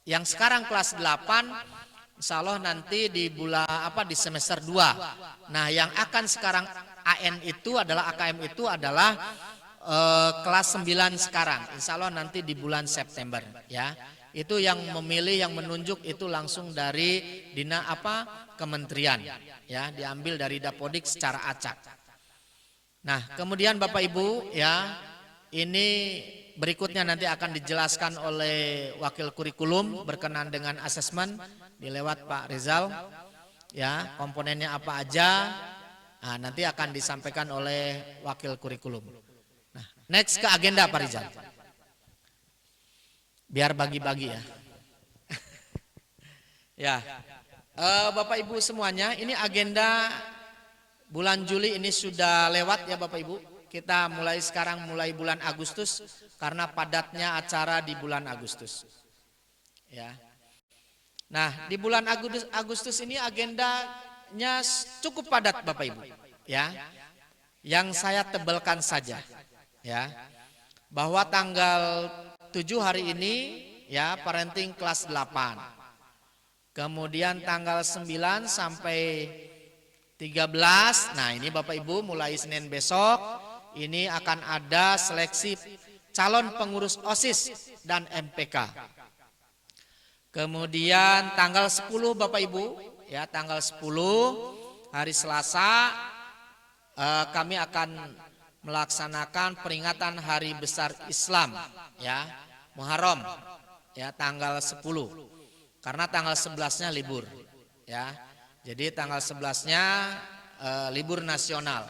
yang sekarang kelas 8, insya Allah nanti di di semester 2. Nah, yang akan sekarang AN itu adalah AKM itu adalah kelas 9 sekarang. Insya Allah nanti di bulan September, ya. Itu yang memilih, yang menunjuk itu langsung dari kementerian, ya, diambil dari Dapodik secara acak. Nah, kemudian Bapak Ibu, ya, ini berikutnya nanti akan dijelaskan oleh wakil kurikulum berkenan dengan asesmen dilewat Pak Rizal, ya, komponennya apa aja. Nah, nanti akan disampaikan oleh wakil kurikulum. Nah, next ke agenda Pak Rizal. Biar bagi-bagi ya. Ya, Bapak Ibu semuanya, ini agenda bulan Juli ini sudah lewat ya Bapak Ibu. Kita mulai sekarang, mulai bulan Agustus, karena padatnya acara di bulan Agustus. Ya. Nah, di bulan Agustus ini agendanya cukup padat Bapak Ibu. Ya, yang saya tebalkan saja, ya, bahwa tanggal 7 hari ini, ya, parenting kelas 8. Kemudian tanggal 9 sampai 13, nah ini Bapak Ibu mulai Senin besok, ini akan ada seleksi calon pengurus OSIS dan MPK. Kemudian tanggal 10 Bapak Ibu, ya, tanggal 10 hari Selasa, kami akan melaksanakan peringatan Hari Besar Islam, ya, Muharram, ya, tanggal 10. Karena tanggal 11-nya libur, ya. Jadi tanggal 11-nya libur nasional.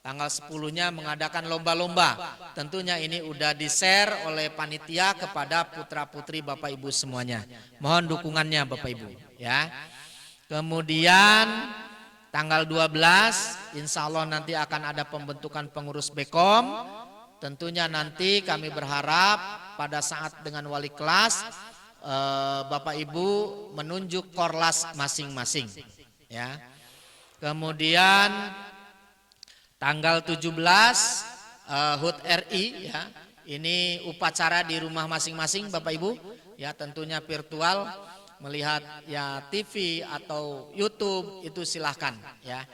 Tanggal 10-nya mengadakan lomba-lomba. Tentunya ini udah di-share oleh panitia kepada putra-putri Bapak Ibu semuanya. Mohon dukungannya Bapak Ibu, ya. Kemudian tanggal 12 insya Allah nanti akan ada pembentukan pengurus BEKOM. Tentunya nanti kami berharap pada saat dengan wali kelas Bapak Ibu menunjuk korlas masing-masing, ya. Kemudian tanggal 17 HUT RI, ya. Ini upacara di rumah masing-masing Bapak Ibu, ya, tentunya virtual, melihat ya TV atau YouTube itu silahkan, ya.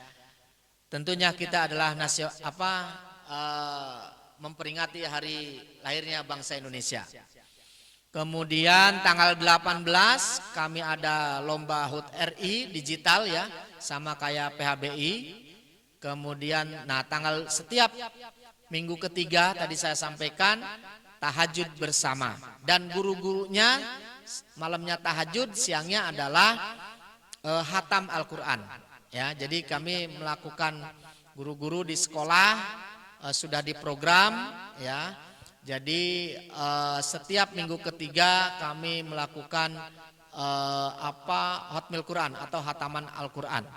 Tentunya kita adalah memperingati hari lahirnya bangsa Indonesia. Kemudian tanggal 18 kami ada lomba HUT RI digital, ya, sama kayak PHBI. Kemudian setiap minggu ketiga tadi saya sampaikan tahajud bersama, dan guru-gurunya malamnya tahajud, siangnya adalah hatam Al-Quran, ya. Jadi kami melakukan, guru-guru di sekolah sudah diprogram, ya. Jadi setiap minggu ketiga kami melakukan Hotmil Quran atau hataman Al-Quran.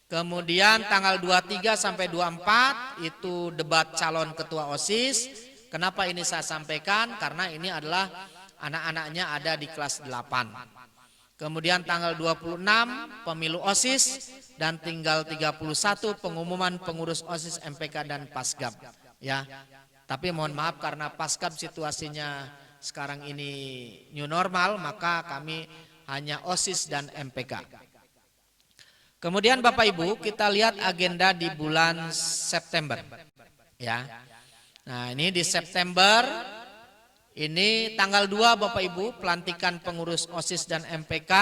Kemudian tanggal 23 sampai 24 itu debat calon ketua OSIS. Kenapa ini saya sampaikan? Karena ini adalah anak-anaknya ada di kelas 8. Kemudian tanggal 26 pemilu OSIS, dan tinggal 31 pengumuman pengurus OSIS, MPK dan Paskab, ya. Tapi mohon maaf karena Paskab situasinya sekarang ini new normal, maka kami hanya OSIS dan MPK. Kemudian Bapak Ibu kita lihat agenda di bulan September, ya. Nah, ini di September ini tanggal 2 Bapak Ibu pelantikan pengurus OSIS dan MPK.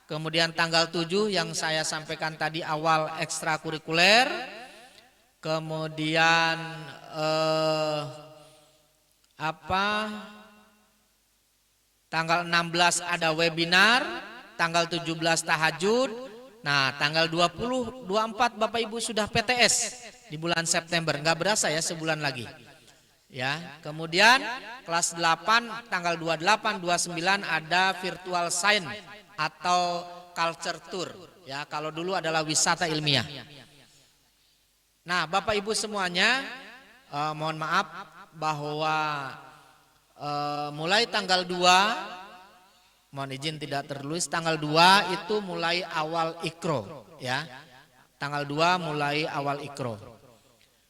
Kemudian tanggal 7 yang saya sampaikan tadi awal ekstrakurikuler. Kemudian tanggal 16 ada webinar, tanggal 17 tahajud, Nah, tanggal 20, 24 Bapak Ibu sudah PTS di bulan September. Nggak berasa ya, sebulan lagi. Ya, kemudian kelas 8 tanggal 28, 29 ada virtual science atau culture tour. Ya, kalau dulu adalah wisata ilmiah. Nah, Bapak Ibu semuanya, mohon maaf bahwa mulai tanggal 2, mohon izin tidak tertulis, tanggal 2 itu mulai awal ikro, ya. Tanggal 2 mulai awal ikro.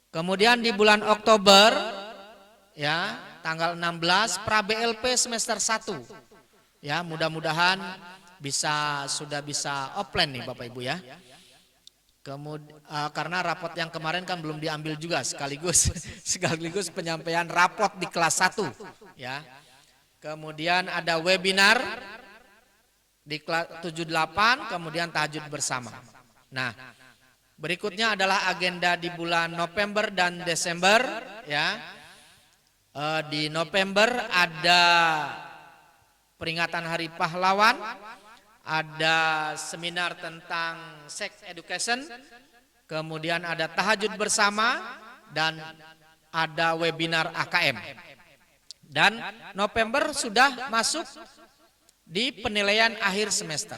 Kemudian di bulan Oktober, ya, tanggal 16 pra BLP semester 1. Ya, mudah-mudahan sudah bisa offline nih Bapak Ibu ya. Kemudian karena rapot yang kemarin kan belum diambil juga, sekaligus penyampaian rapot di kelas 1 ya. Kemudian ada webinar di kelas 78, kemudian tahajud bersama. Nah, berikutnya adalah agenda di bulan November dan Desember ya. Di November ada peringatan Hari Pahlawan, ada seminar tentang sex education, kemudian ada tahajud bersama, dan ada webinar AKM. Dan November sudah masuk di penilaian akhir semester.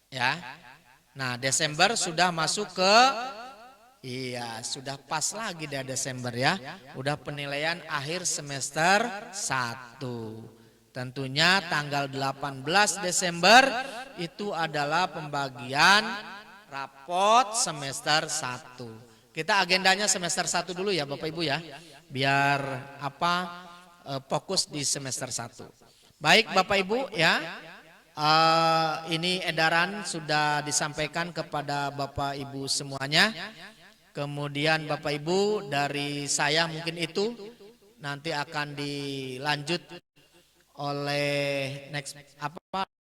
Ya. Nah, Desember sudah masuk ke, iya, sudah pas lagi deh Desember ya. Udah penilaian akhir semester 1. Tentunya tanggal 18 Desember itu adalah pembagian rapot semester 1. Kita agendanya semester 1 dulu ya Bapak Ibu ya. Biar fokus di semester 1. Baik Bapak Ibu ya. Ini edaran sudah disampaikan kepada Bapak Ibu semuanya. Kemudian Bapak Ibu dari saya mungkin itu nanti akan dilanjut oleh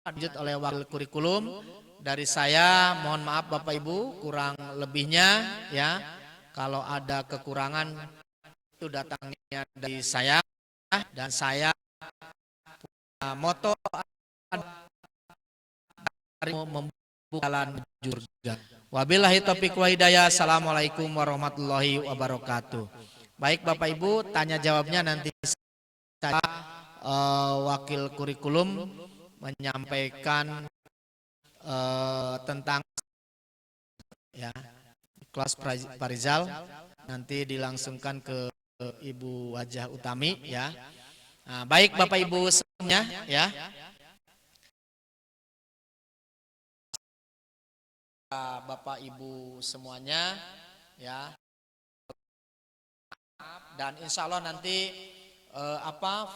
lanjut oleh wakil kurikulum. Dari saya mohon maaf Bapak Ibu kurang lebihnya ya. Kalau ada kekurangan itu datangnya dari saya, dan saya moto membuka jalan surga. Wabillahi taufiq wa hidayah. Assalamualaikum warahmatullahi wabarakatuh. Baik Bapak Ibu, tanya jawabnya nanti saya wakil kurikulum menyampaikan tentang ya kelas Parizal, nanti dilangsungkan ke Ibu Wajah Utami ya. Nah, baik Bapak Ibu semuanya ya. Bapak Ibu semuanya ya. Dan insya Allah nanti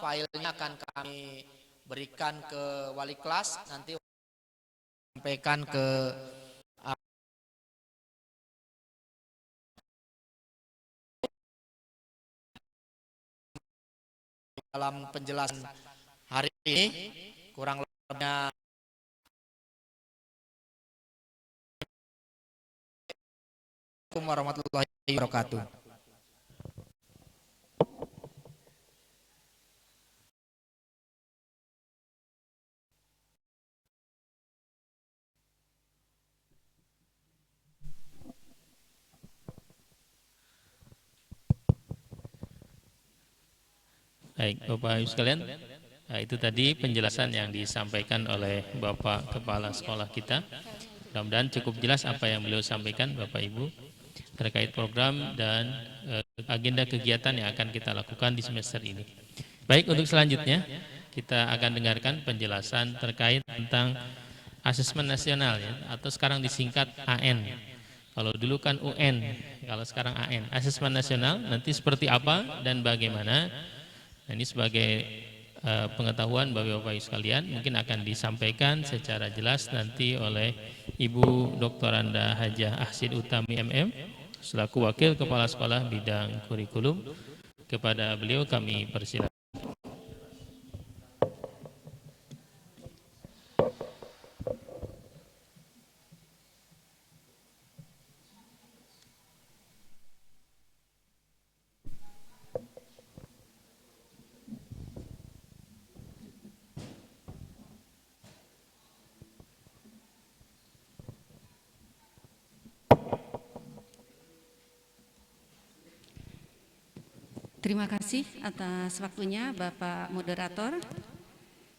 filenya akan kami berikan ke wali kelas, nanti sampaikan ke dalam penjelasan hari ini kurang lebihnya. Assalamualaikum warahmatullahi wabarakatuh. Baik, Bapak Ibu sekalian, nah, itu tadi penjelasan yang disampaikan oleh Bapak Kepala Sekolah kita. Mudah-mudahan cukup jelas apa yang beliau sampaikan Bapak Ibu terkait program dan agenda kegiatan yang akan kita lakukan di semester ini. Baik, untuk selanjutnya kita akan dengarkan penjelasan terkait tentang asesmen nasional ya, atau sekarang disingkat AN. Kalau dulu kan UN, kalau sekarang AN. Asesmen nasional nanti seperti apa dan bagaimana? Nah, ini sebagai pengetahuan bagi Bapak Ibu sekalian mungkin akan disampaikan secara jelas nanti oleh Ibu Dr. Anda Hajah Ahsid Utami MM selaku Wakil Kepala Sekolah Bidang Kurikulum. Kepada beliau kami persilakan. Terima kasih atas waktunya Bapak Moderator.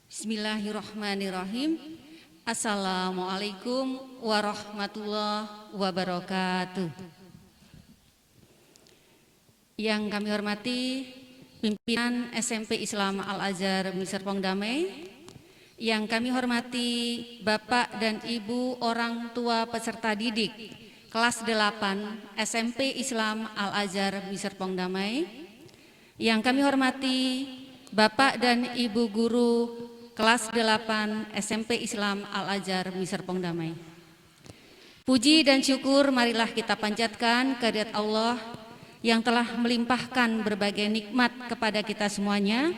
Bismillahirrahmanirrahim. Assalamualaikum warahmatullahi wabarakatuh. Yang kami hormati pimpinan SMP Islam Al-Azhar Bumi Serpong Damai, yang kami hormati Bapak dan Ibu orang tua peserta didik kelas 8 SMP Islam Al-Azhar Bumi Serpong Damai, yang kami hormati Bapak dan Ibu guru kelas 8 SMP Islam Al-Azhar Bumi Serpong Damai. Puji dan syukur marilah kita panjatkan kehadirat Allah yang telah melimpahkan berbagai nikmat kepada kita semuanya,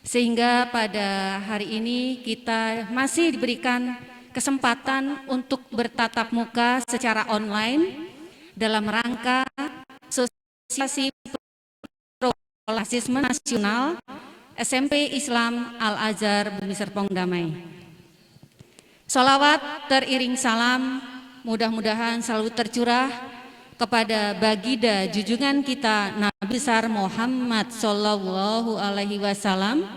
sehingga pada hari ini kita masih diberikan kesempatan untuk bertatap muka secara online dalam rangka sosialisasi asesmen nasional SMP Islam Al-Azhar Bumi Serpong Damai. Salawat teriring salam mudah-mudahan selalu tercurah kepada baginda junjungan kita Nabi besar Muhammad Sallallahu Alaihi Wasallam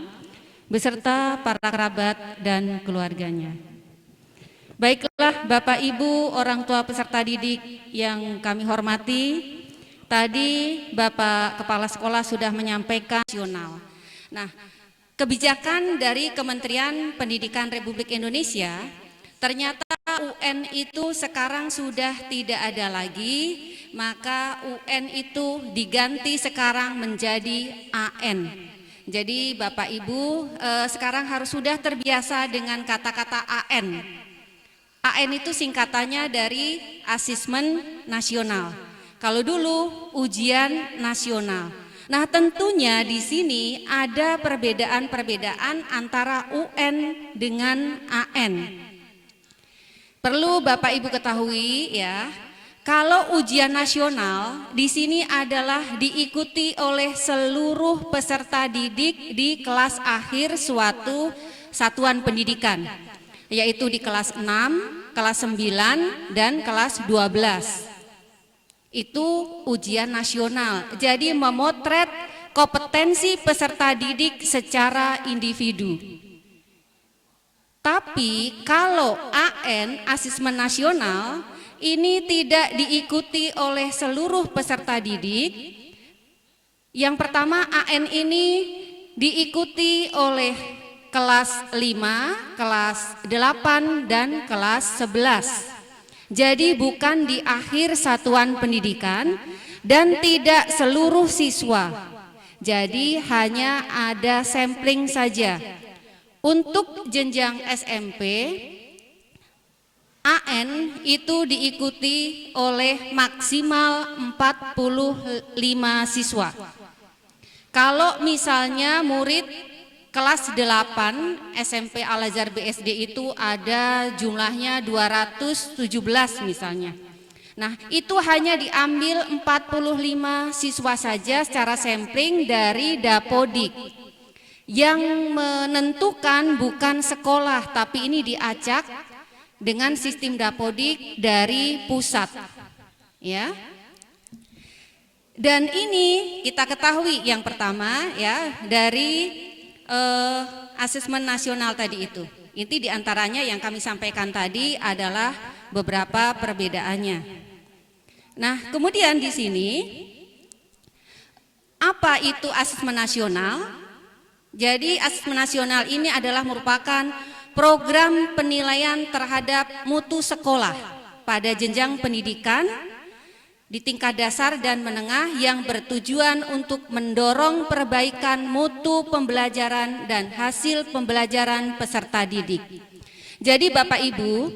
beserta para kerabat dan keluarganya. Baiklah Bapak Ibu orang tua peserta didik yang kami hormati, tadi Bapak Kepala Sekolah sudah menyampaikan nasional. Nah, kebijakan dari Kementerian Pendidikan Republik Indonesia, ternyata UN itu sekarang sudah tidak ada lagi, maka UN itu diganti sekarang menjadi AN. Jadi Bapak Ibu sekarang harus sudah terbiasa dengan kata-kata AN. AN itu singkatannya dari asesmen nasional. Kalau dulu ujian nasional. Nah, tentunya di sini ada perbedaan-perbedaan antara UN dengan AN. Perlu Bapak Ibu ketahui ya, kalau ujian nasional di sini adalah diikuti oleh seluruh peserta didik di kelas akhir suatu satuan pendidikan, yaitu di kelas 6, kelas 9, dan kelas 12. Itu ujian nasional. Jadi memotret kompetensi peserta didik secara individu. Tapi kalau AN, asesmen nasional, ini tidak diikuti oleh seluruh peserta didik. Yang pertama, AN ini diikuti oleh kelas 5, kelas 8, dan kelas 11. Jadi bukan di akhir satuan pendidikan dan tidak seluruh siswa. Jadi hanya ada sampling saja. Untuk jenjang SMP, AN itu diikuti oleh maksimal 45 siswa. Kalau misalnya murid kelas 8 SMP Al-Azhar BSD itu ada jumlahnya 217 misalnya. Nah, itu hanya diambil 45 siswa saja secara sampling dari Dapodik. Yang menentukan bukan sekolah, tapi ini diacak dengan sistem Dapodik dari pusat. Ya. Dan ini kita ketahui yang pertama ya dari asesmen nasional tadi itu. Inti diantaranya yang kami sampaikan tadi adalah beberapa perbedaannya. Nah, kemudian di sini apa itu asesmen nasional? Jadi asesmen nasional ini adalah merupakan program penilaian terhadap mutu sekolah pada jenjang pendidikan di tingkat dasar dan menengah yang bertujuan untuk mendorong perbaikan mutu pembelajaran dan hasil pembelajaran peserta didik. Jadi Bapak Ibu,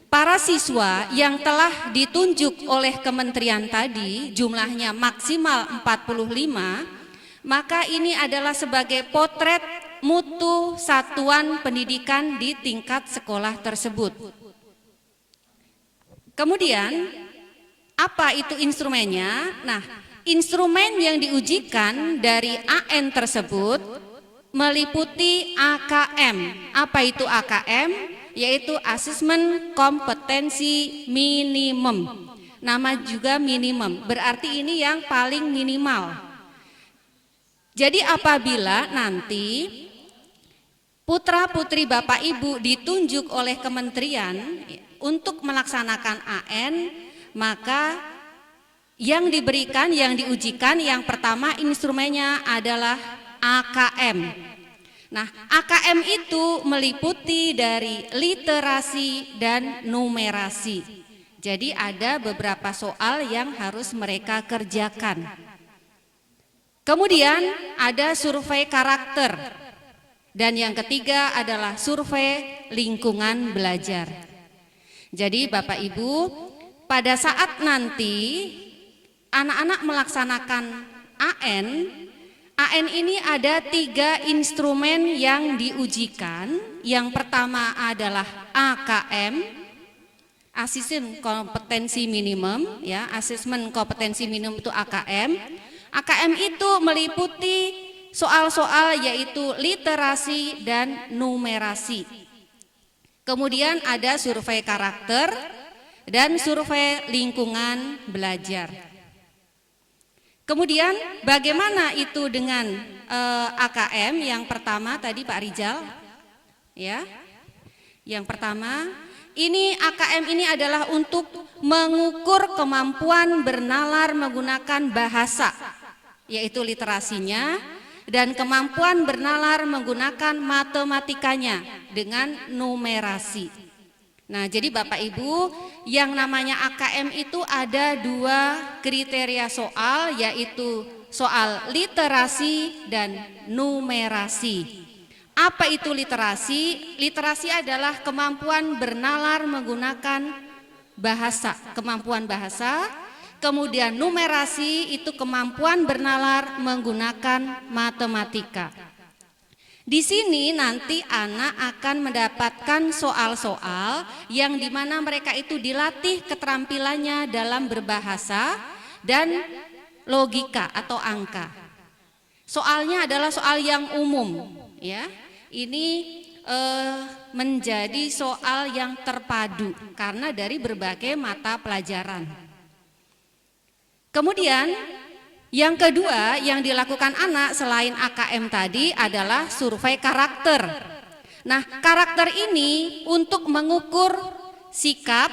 para siswa yang telah ditunjuk oleh kementerian tadi jumlahnya maksimal 45, maka ini adalah sebagai potret mutu satuan pendidikan di tingkat sekolah tersebut. Kemudian, apa itu instrumennya? Nah, instrumen yang diujikan dari AN tersebut meliputi AKM. Apa itu AKM? Yaitu asesmen kompetensi minimum. Nama juga minimum, berarti ini yang paling minimal. Jadi apabila nanti putra-putri Bapak Ibu ditunjuk oleh kementerian untuk melaksanakan AN, maka yang diberikan, yang diujikan yang pertama instrumennya adalah AKM. Nah, AKM itu meliputi dari literasi dan numerasi. Jadi ada beberapa soal yang harus mereka kerjakan. Kemudian ada survei karakter. Dan yang ketiga adalah survei lingkungan belajar. Jadi Bapak Ibu, pada saat nanti anak-anak melaksanakan AN ini ada 3 instrumen yang diujikan. Yang pertama adalah AKM, Asesmen Kompetensi Minimum, ya, Asesmen Kompetensi Minimum itu AKM. AKM itu meliputi soal-soal yaitu literasi dan numerasi. Kemudian ada survei karakter dan survei lingkungan belajar. Kemudian bagaimana itu dengan AKM yang pertama tadi Pak Rizal? Ya. Yang pertama, ini AKM ini adalah untuk mengukur kemampuan bernalar menggunakan bahasa, yaitu literasinya, dan kemampuan bernalar menggunakan matematikanya dengan numerasi. Nah, jadi Bapak Ibu, yang namanya AKM itu ada 2 kriteria soal, yaitu soal literasi dan numerasi. Apa itu literasi? Literasi adalah kemampuan bernalar menggunakan bahasa, kemampuan bahasa. Kemudian numerasi itu kemampuan bernalar menggunakan matematika. Di sini nanti anak akan mendapatkan soal-soal yang dimana mereka itu dilatih keterampilannya dalam berbahasa dan logika atau angka. Soalnya adalah soal yang umum, ya. Ini menjadi soal yang terpadu karena dari berbagai mata pelajaran. Kemudian yang kedua yang dilakukan anak selain AKM tadi adalah survei karakter. Nah, karakter ini untuk mengukur sikap,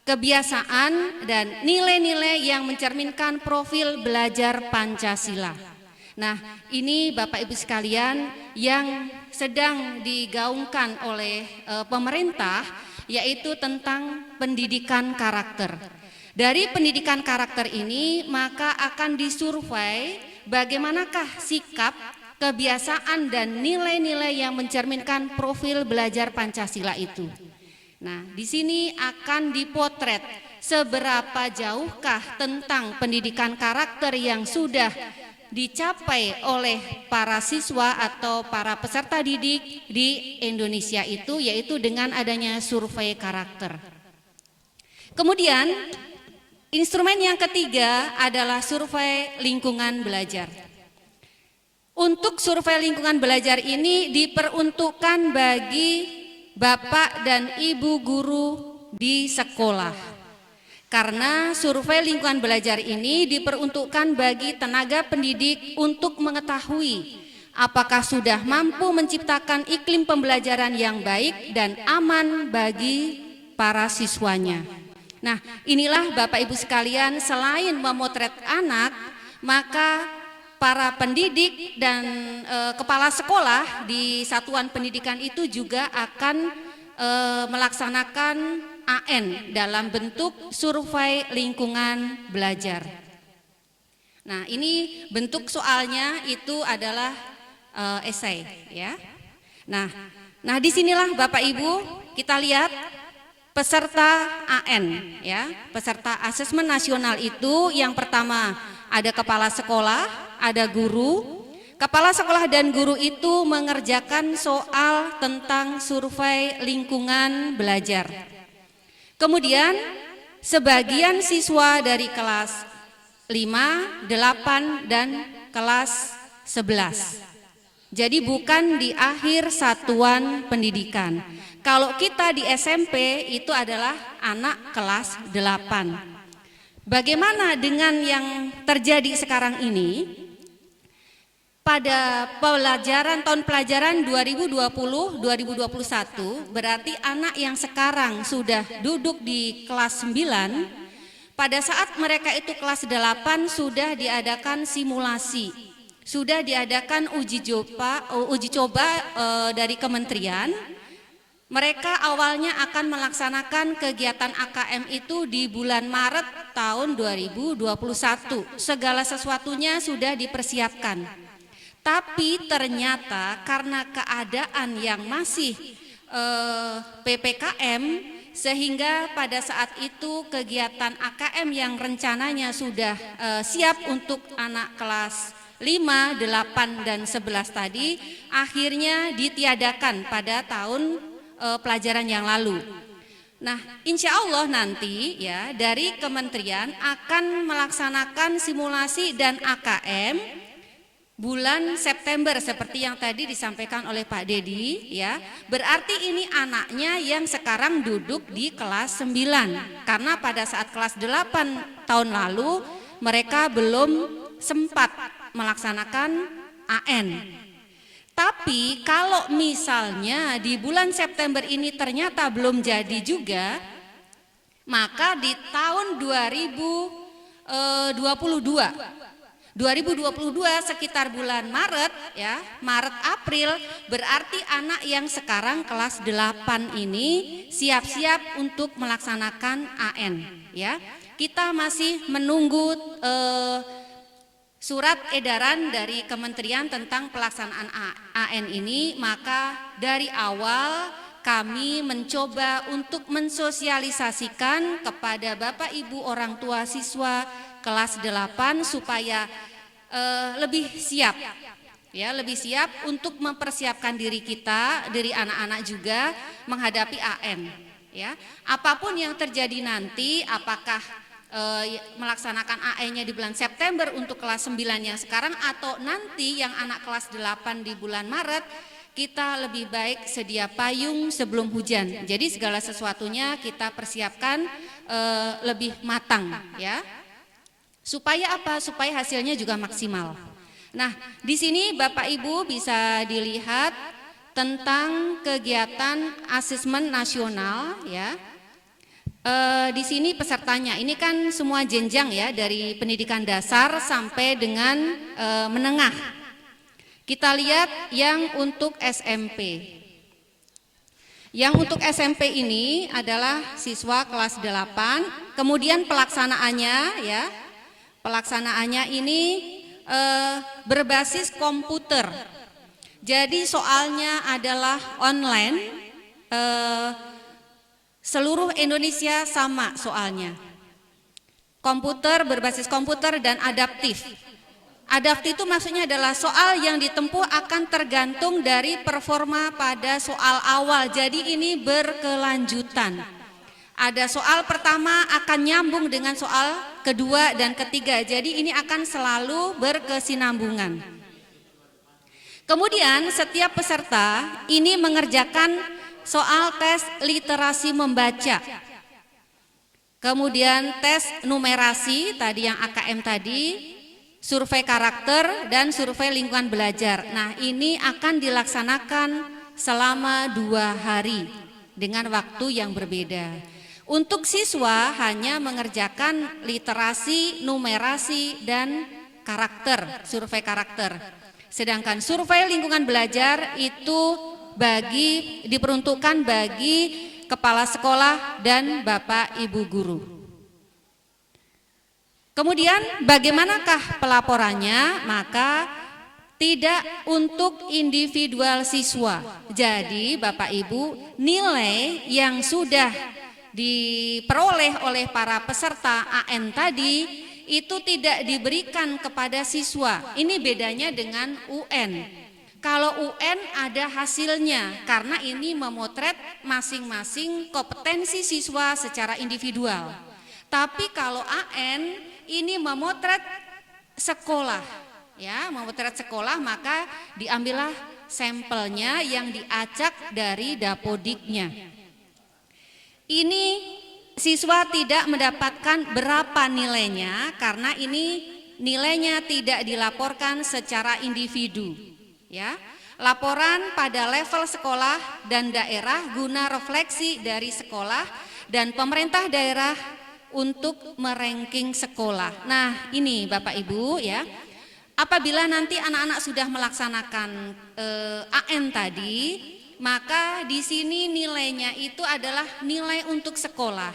kebiasaan, dan nilai-nilai yang mencerminkan profil belajar Pancasila. Nah, ini Bapak Ibu sekalian yang sedang digaungkan oleh pemerintah, yaitu tentang pendidikan karakter. Dari pendidikan karakter ini maka akan disurvei bagaimanakah sikap, kebiasaan dan nilai-nilai yang mencerminkan profil belajar Pancasila itu. Nah, di sini akan dipotret seberapa jauhkah tentang pendidikan karakter yang sudah dicapai oleh para siswa atau para peserta didik di Indonesia itu, yaitu dengan adanya survei karakter. Kemudian instrumen yang ketiga adalah survei lingkungan belajar. Untuk survei lingkungan belajar ini diperuntukkan bagi Bapak dan Ibu guru di sekolah. Karena survei lingkungan belajar ini diperuntukkan bagi tenaga pendidik untuk mengetahui apakah sudah mampu menciptakan iklim pembelajaran yang baik dan aman bagi para siswanya. Nah, inilah Bapak Ibu sekalian, selain memotret anak, maka para pendidik dan kepala sekolah di satuan pendidikan itu juga akan melaksanakan AN dalam bentuk survei lingkungan belajar. Nah, ini bentuk soalnya itu adalah esai, ya. Nah, disinilah Bapak Ibu kita lihat peserta AN, ya, peserta asesmen nasional itu yang pertama ada kepala sekolah, ada guru. Kepala sekolah dan guru itu mengerjakan soal tentang survei lingkungan belajar. Kemudian sebagian siswa dari kelas 5, 8 dan kelas 11. Jadi bukan di akhir satuan pendidikan. Kalau kita di SMP itu adalah anak kelas 8. Bagaimana dengan yang terjadi sekarang ini? pada tahun pelajaran 2020-2021, berarti anak yang sekarang sudah duduk di kelas 9, pada saat mereka itu kelas 8 sudah diadakan simulasi, sudah diadakan uji coba dari kementerian. Mereka awalnya akan melaksanakan kegiatan AKM itu di bulan Maret tahun 2021. Segala sesuatunya sudah dipersiapkan. Tapi ternyata karena keadaan yang masih PPKM, sehingga pada saat itu kegiatan AKM yang rencananya sudah siap untuk anak kelas 5, 8, dan 11 tadi akhirnya ditiadakan pada tahun pelajaran yang lalu. Nah, insya Allah nanti ya dari kementerian akan melaksanakan simulasi dan AKM bulan September seperti yang tadi disampaikan oleh Pak Dedi ya. Berarti ini anaknya yang sekarang duduk di kelas 9, karena pada saat kelas 8 tahun lalu mereka belum sempat melaksanakan AN. Tapi kalau misalnya di bulan September ini ternyata belum jadi juga, maka di tahun 2022 sekitar bulan Maret ya, Maret April, berarti anak yang sekarang kelas 8 ini siap-siap untuk melaksanakan AN ya. Kita masih menunggu surat edaran dari kementerian tentang pelaksanaan AN ini, maka dari awal kami mencoba untuk mensosialisasikan kepada Bapak Ibu orang tua siswa kelas 8 supaya lebih siap ya, lebih siap untuk mempersiapkan diri kita, diri anak-anak juga menghadapi AN ya. Apapun yang terjadi nanti, apakah melaksanakan AN-nya di bulan September untuk kelas 9 yang sekarang atau nanti yang anak kelas 8 di bulan Maret, kita lebih baik sedia payung sebelum hujan. Jadi segala sesuatunya kita persiapkan lebih matang ya. Supaya apa? Supaya hasilnya juga maksimal. Nah, di sini Bapak Ibu bisa dilihat tentang kegiatan asesmen nasional ya. Di sini pesertanya ini kan semua jenjang ya, dari pendidikan dasar sampai dengan menengah. Kita lihat yang untuk SMP. Yang untuk SMP ini adalah siswa kelas 8. Kemudian pelaksanaannya ya, pelaksanaannya ini berbasis komputer. Jadi soalnya adalah online. Seluruh Indonesia sama soalnya. Komputer, berbasis komputer dan adaptif. Adaptif itu maksudnya adalah soal yang ditempuh akan tergantung dari performa pada soal awal. Jadi ini berkelanjutan. Ada soal pertama akan nyambung dengan soal kedua dan ketiga. Jadi ini akan selalu berkesinambungan. Kemudian setiap peserta ini mengerjakan soal tes literasi membaca, kemudian tes numerasi tadi yang AKM tadi, survei karakter dan survei lingkungan belajar. Nah, ini akan dilaksanakan selama 2 hari dengan waktu yang berbeda. Untuk siswa hanya mengerjakan literasi, numerasi dan karakter, survei karakter. Sedangkan survei lingkungan belajar itu diperuntukkan bagi kepala sekolah dan Bapak Ibu guru. Kemudian bagaimanakah pelaporannya? Maka tidak untuk individual siswa. Jadi Bapak Ibu, nilai yang sudah diperoleh oleh para peserta AN tadi itu tidak diberikan kepada siswa. Ini bedanya dengan UN. Kalau UN ada hasilnya, karena ini memotret masing-masing kompetensi siswa secara individual. Tapi kalau AN ini memotret sekolah, ya, memotret sekolah, maka diambillah sampelnya yang diacak dari Dapodiknya. Ini siswa tidak mendapatkan berapa nilainya, karena ini nilainya tidak dilaporkan secara individu, ya. Laporan pada level sekolah dan daerah guna refleksi dari sekolah dan pemerintah daerah untuk meranking sekolah. Nah, ini Bapak Ibu ya. Apabila nanti anak-anak sudah melaksanakan AN tadi, maka di sini nilainya itu adalah nilai untuk sekolah.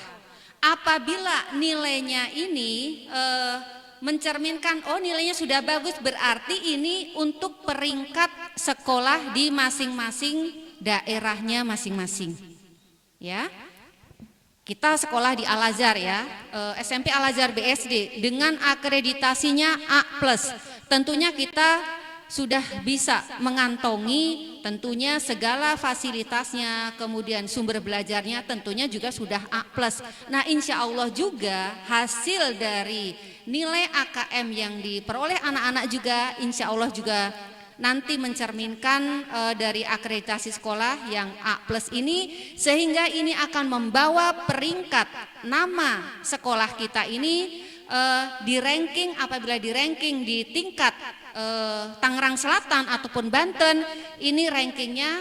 Apabila nilainya ini mencerminkan oh nilainya sudah bagus, berarti ini untuk peringkat sekolah di masing-masing daerahnya masing-masing. Ya. Kita sekolah di Al-Azhar ya, SMP Al-Azhar BSD dengan akreditasinya A+. Tentunya kita sudah bisa mengantongi tentunya segala fasilitasnya, kemudian sumber belajarnya tentunya juga sudah A+. Nah, insya Allah juga hasil dari nilai AKM yang diperoleh anak-anak juga insya Allah juga nanti mencerminkan dari akreditasi sekolah yang A+ ini, sehingga ini akan membawa peringkat nama sekolah kita ini di ranking, apabila di ranking di tingkat Tangerang Selatan ataupun Banten, ini rankingnya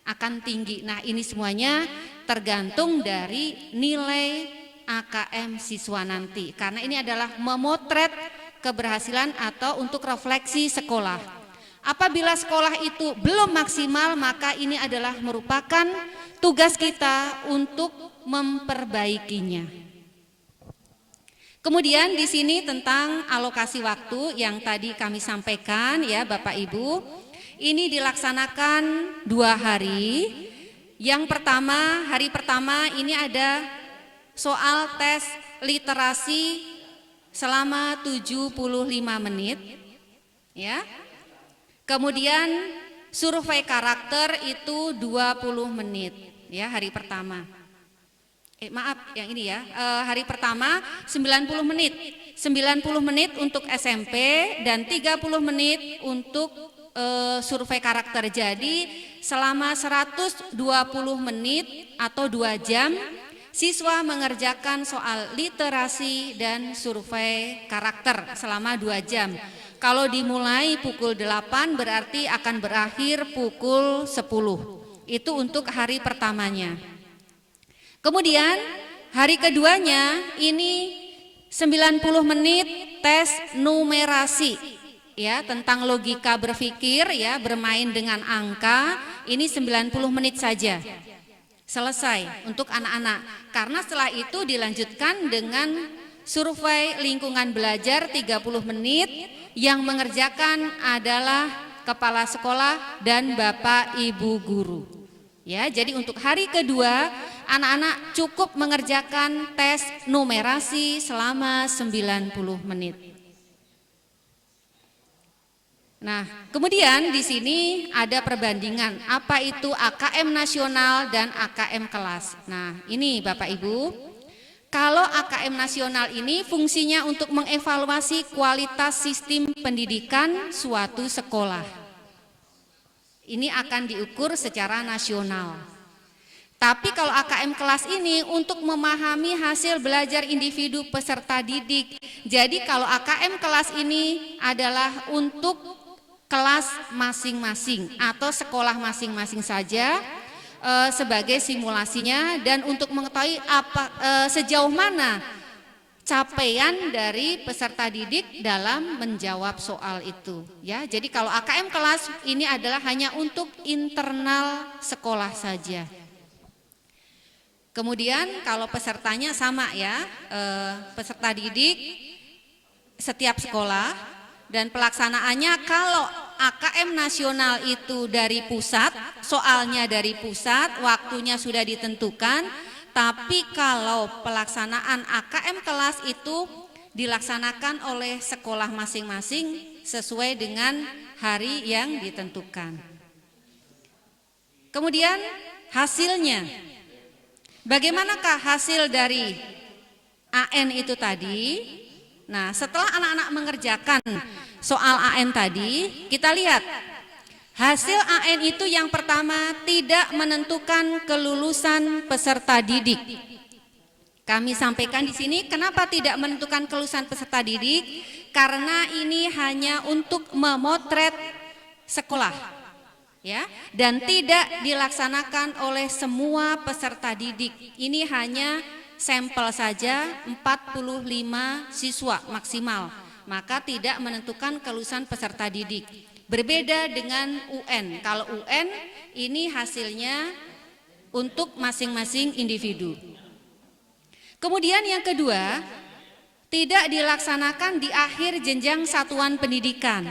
akan tinggi. Nah, ini semuanya tergantung dari nilai AKM siswa nanti, karena ini adalah memotret keberhasilan atau untuk refleksi sekolah. Apabila sekolah itu belum maksimal, maka ini adalah merupakan tugas kita untuk memperbaikinya. Kemudian di sini tentang alokasi waktu yang tadi kami sampaikan ya Bapak Ibu, ini dilaksanakan 2 hari. Yang pertama, hari pertama ini ada soal tes literasi selama 75 menit ya. Kemudian survei karakter itu 20 menit ya hari pertama. Maaf yang ini ya, hari pertama 90 menit. 90 menit untuk SMP dan 30 menit untuk survei karakter. Jadi selama 120 menit atau 2 jam siswa mengerjakan soal literasi dan survei karakter selama 2 jam. Kalau dimulai pukul 8 berarti akan berakhir pukul 10. Itu untuk hari pertamanya. Kemudian hari keduanya ini 90 menit tes numerasi ya, tentang logika berpikir ya, bermain dengan angka. Ini 90 menit saja. Selesai untuk anak-anak. Karena setelah itu dilanjutkan dengan survei lingkungan belajar 30 menit yang mengerjakan adalah kepala sekolah dan Bapak Ibu guru. Ya, jadi untuk hari kedua anak-anak cukup mengerjakan tes numerasi selama 90 menit. Nah, kemudian di sini ada perbandingan apa itu AKM nasional dan AKM kelas. Nah, ini Bapak Ibu, kalau AKM nasional ini fungsinya untuk mengevaluasi kualitas sistem pendidikan suatu sekolah. Ini akan diukur secara nasional. Tapi kalau AKM kelas ini untuk memahami hasil belajar individu peserta didik. Jadi kalau AKM kelas ini adalah untuk kelas masing-masing atau sekolah masing-masing saja sebagai simulasinya, dan untuk mengetahui sejauh mana capaian dari peserta didik dalam menjawab soal itu ya. Jadi kalau AKM kelas ini adalah hanya untuk internal sekolah saja. Kemudian kalau pesertanya sama ya, peserta didik setiap sekolah, dan pelaksanaannya kalau AKM nasional itu dari pusat, soalnya dari pusat, waktunya sudah ditentukan. Tapi kalau pelaksanaan AKM kelas itu dilaksanakan oleh sekolah masing-masing sesuai dengan hari yang ditentukan. Kemudian hasilnya, bagaimanakah hasil dari AN itu tadi? Nah, setelah anak-anak mengerjakan soal AN tadi, kita lihat hasil AN itu yang pertama tidak menentukan kelulusan peserta didik. Kami sampaikan di sini kenapa tidak menentukan kelulusan peserta didik? karena ini hanya untuk memotret sekolah, ya, dan tidak dilaksanakan oleh semua peserta didik. Ini hanya sampel saja, 45 siswa maksimal, maka tidak menentukan kelulusan peserta didik. Berbeda dengan UN. Kalau UN ini hasilnya untuk masing-masing individu. Kemudian yang kedua, tidak dilaksanakan di akhir jenjang satuan pendidikan.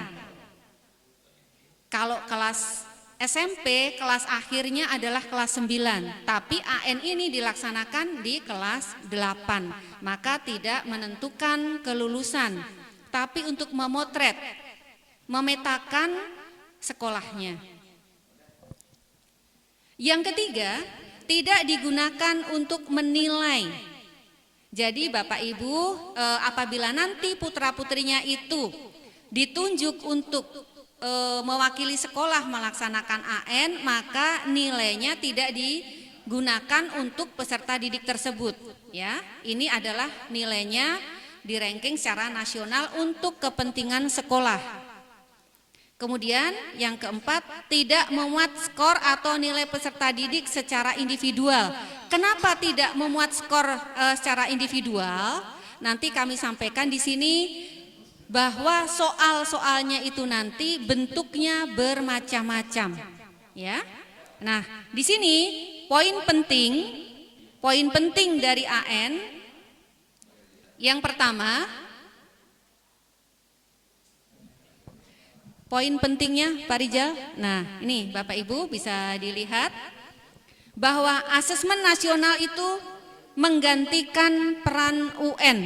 Kalau kelas SMP, kelas akhirnya adalah kelas 9, tapi AN ini dilaksanakan di kelas 8, maka tidak menentukan kelulusan, tapi untuk memotret, memetakan sekolahnya. Yang ketiga, tidak digunakan untuk menilai. Jadi Bapak Ibu, apabila nanti putra-putrinya itu ditunjuk untuk mewakili sekolah melaksanakan AN, maka nilainya tidak digunakan untuk peserta didik tersebut, ya. Ini adalah nilainya di ranking secara nasional untuk kepentingan sekolah. Kemudian yang keempat, tidak memuat skor atau nilai peserta didik secara individual. Kenapa tidak memuat skor secara individual? Nanti kami sampaikan di sini bahwa soal-soalnya itu nanti bentuknya bermacam-macam, ya. Nah, di sini poin penting dari AN yang pertama, poin pentingnya Pak Rijal. Nah, ini Bapak Ibu bisa dilihat bahwa asesmen nasional itu menggantikan peran UN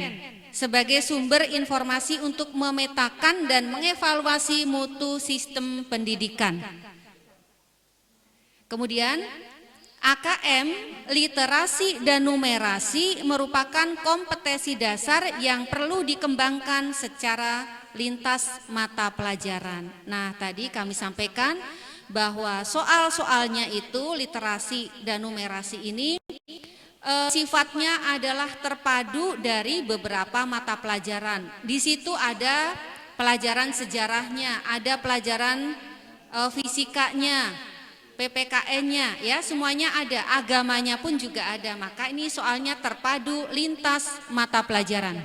sebagai sumber informasi untuk memetakan dan mengevaluasi mutu sistem pendidikan. Kemudian AKM, literasi dan numerasi merupakan kompetensi dasar yang perlu dikembangkan secara lintas mata pelajaran. Nah, tadi kami sampaikan bahwa soal-soalnya itu literasi dan numerasi ini sifatnya adalah terpadu dari beberapa mata pelajaran. Di situ ada pelajaran sejarahnya, ada pelajaran fisikanya, PPKN-nya, ya, semuanya ada, agamanya pun juga ada. Maka ini soalnya terpadu lintas mata pelajaran.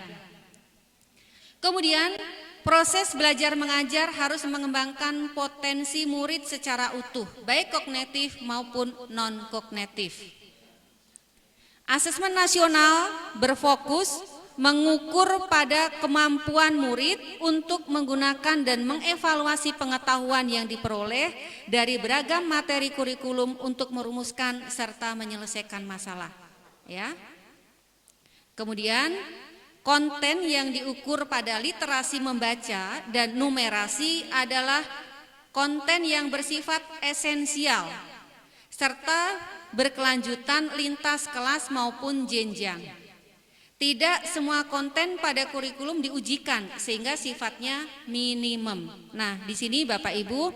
Kemudian proses belajar mengajar harus mengembangkan potensi murid secara utuh, baik kognitif maupun non-kognitif. Asesmen nasional berfokus mengukur pada kemampuan murid untuk menggunakan dan mengevaluasi pengetahuan yang diperoleh dari beragam materi kurikulum untuk merumuskan serta menyelesaikan masalah, ya. Kemudian konten yang diukur pada literasi membaca dan numerasi adalah konten yang bersifat esensial serta berkelanjutan lintas kelas maupun jenjang. Tidak semua konten pada kurikulum diujikan sehingga sifatnya minimum. Nah, di sini Bapak Ibu,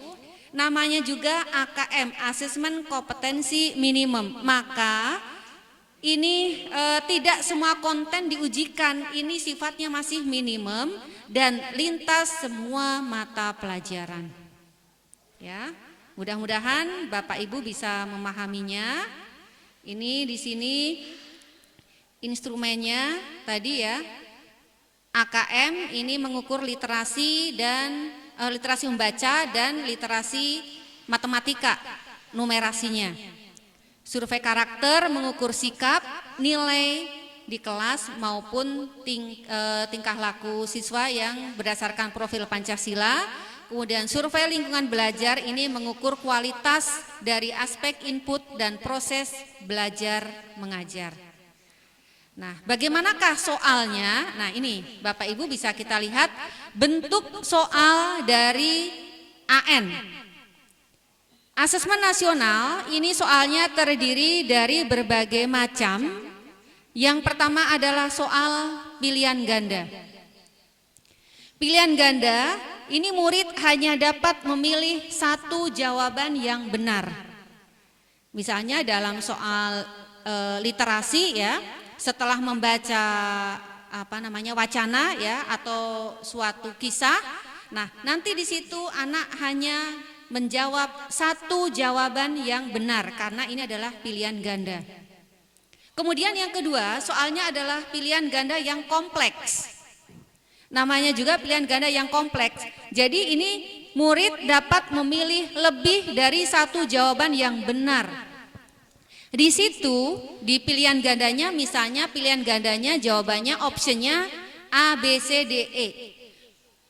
namanya juga AKM, asesmen kompetensi minimum. Maka ini tidak semua konten diujikan, ini sifatnya masih minimum dan lintas semua mata pelajaran. Ya, mudah-mudahan Bapak Ibu bisa memahaminya. Ini di sini instrumennya tadi, ya. AKM ini mengukur literasi dan literasi membaca dan literasi matematika, numerasinya. Survei karakter mengukur sikap, nilai di kelas maupun tingkah laku siswa yang berdasarkan profil Pancasila. Kemudian survei lingkungan belajar ini mengukur kualitas dari aspek input dan proses belajar mengajar. Nah, bagaimanakah soalnya? Nah, ini Bapak Ibu bisa kita lihat bentuk soal dari AN. Asesmen nasional ini soalnya terdiri dari berbagai macam. Yang pertama adalah soal pilihan ganda. Pilihan ganda ini murid hanya dapat memilih satu jawaban yang benar. Misalnya dalam soal literasi, ya, setelah membaca wacana ya atau suatu kisah. Nah, nanti di situ anak hanya menjawab satu jawaban yang benar karena ini adalah pilihan ganda. Kemudian yang kedua, soalnya adalah pilihan ganda yang kompleks. Namanya juga pilihan ganda yang kompleks. Jadi ini murid dapat memilih lebih dari satu jawaban yang benar. Di situ di pilihan gandanya, misalnya pilihan gandanya jawabannya optionnya A, B, C, D, E.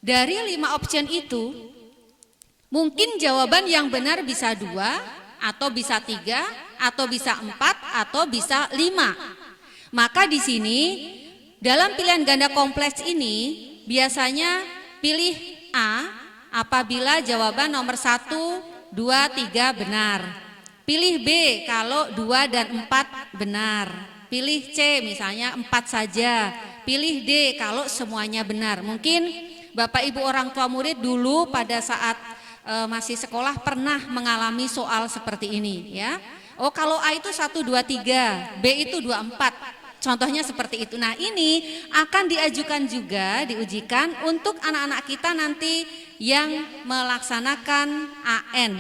Dari 5 option itu mungkin jawaban yang benar bisa 2 atau bisa 3 atau bisa 4 atau bisa 5. Maka di sini dalam pilihan ganda kompleks ini biasanya pilih A apabila jawaban nomor 1, 2, 3 benar. Pilih B kalau 2 dan 4 benar. Pilih C misalnya 4 saja. Pilih D kalau semuanya benar. Mungkin Bapak Ibu orang tua murid dulu pada saat masih sekolah pernah mengalami soal seperti ini ya. Oh kalau A itu 1, 2, 3, B itu 2, 4. Contohnya seperti itu. Nah ini akan diajukan juga, diujikan untuk anak-anak kita nanti yang melaksanakan AN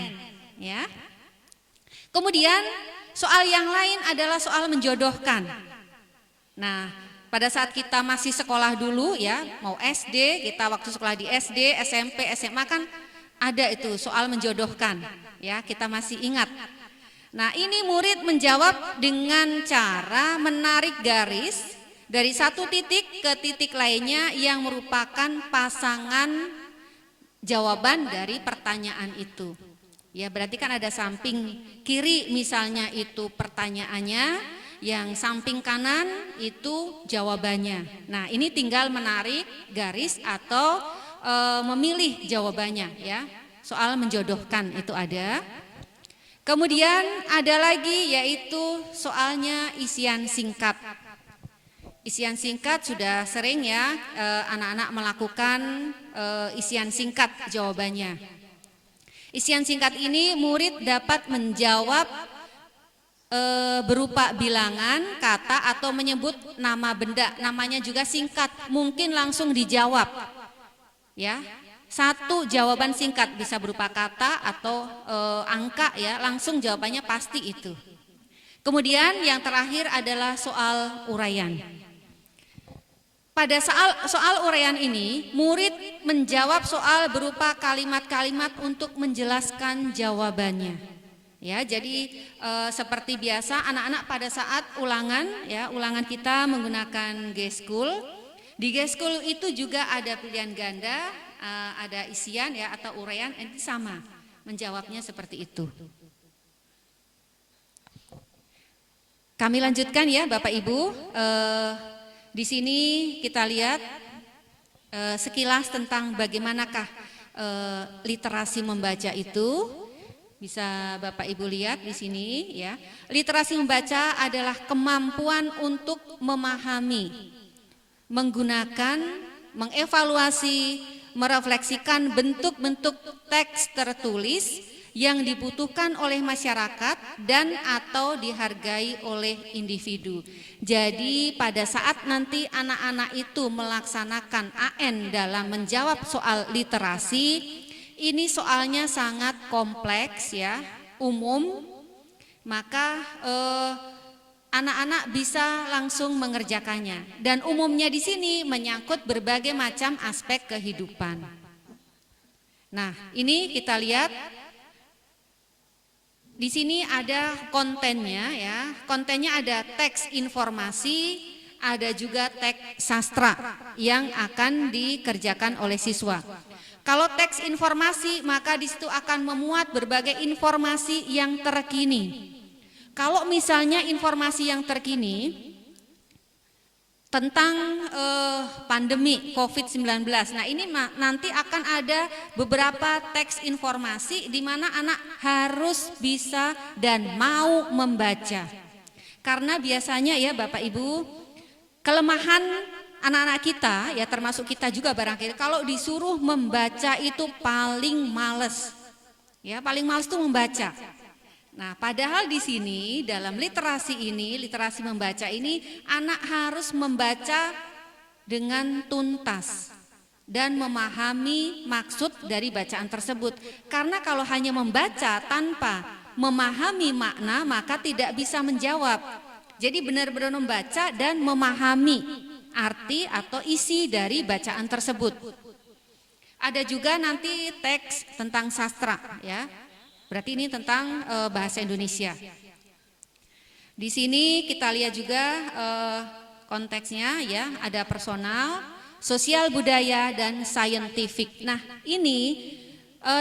ya. Kemudian soal yang lain adalah soal menjodohkan. Nah pada saat kita masih sekolah dulu ya, mau SD, kita waktu sekolah di SD, SMP, SMA kan ada itu soal menjodohkan ya, kita masih ingat. Nah ini murid menjawab dengan cara menarik garis dari satu titik ke titik lainnya yang merupakan pasangan jawaban dari pertanyaan itu. Ya berarti kan ada samping kiri misalnya itu pertanyaannya, yang samping kanan itu jawabannya. Nah ini tinggal menarik garis atau memilih jawabannya ya. Soal menjodohkan itu ada. Kemudian ada lagi yaitu soalnya isian singkat. Isian singkat sudah sering ya anak-anak melakukan isian singkat jawabannya. Isian singkat ini murid dapat menjawab berupa bilangan, kata atau menyebut nama benda. Namanya juga singkat, mungkin langsung dijawab. Ya. Satu jawaban singkat bisa berupa kata atau angka ya, langsung jawabannya pasti itu. Kemudian yang terakhir adalah soal uraian. Pada soal uraian ini, murid menjawab soal berupa kalimat-kalimat untuk menjelaskan jawabannya. Ya, jadi seperti biasa anak-anak pada saat ulangan ya, ulangan kita menggunakan G-School. Di G-School itu juga ada pilihan ganda, ada isian ya atau uraian, itu sama menjawabnya seperti itu. Kami lanjutkan ya Bapak Ibu. Di sini kita lihat sekilas tentang bagaimanakah literasi membaca itu. Bisa Bapak Ibu lihat di sini ya. Literasi membaca adalah kemampuan untuk memahami, menggunakan, mengevaluasi, merefleksikan bentuk-bentuk teks tertulis yang dibutuhkan oleh masyarakat dan atau dihargai oleh individu. Jadi pada saat nanti anak-anak itu melaksanakan AN dalam menjawab soal literasi, ini soalnya sangat kompleks ya, umum, maka anak-anak bisa langsung mengerjakannya. Dan umumnya di sini menyangkut berbagai macam aspek kehidupan. Nah, ini kita lihat di sini ada kontennya ya. Kontennya ada teks informasi, ada juga teks sastra yang akan dikerjakan oleh siswa. Kalau teks informasi maka di situ akan memuat berbagai informasi yang terkini. Kalau misalnya informasi yang terkini tentang pandemi COVID-19. Nah ini nanti akan ada beberapa teks informasi di mana anak harus bisa dan mau membaca. Karena biasanya ya Bapak Ibu, kelemahan anak-anak kita ya termasuk kita juga barangkali kalau disuruh membaca itu paling males. Ya paling males itu membaca. Nah, padahal di sini dalam literasi ini, literasi membaca ini, anak harus membaca dengan tuntas dan memahami maksud dari bacaan tersebut. Karena kalau hanya membaca tanpa memahami makna, maka tidak bisa menjawab. Jadi benar-benar membaca dan memahami arti atau isi dari bacaan tersebut. Ada juga nanti teks tentang sastra, ya. Berarti ini tentang bahasa Indonesia. Di sini kita lihat juga konteksnya, ya, ada personal, sosial budaya, dan saintifik. Nah, ini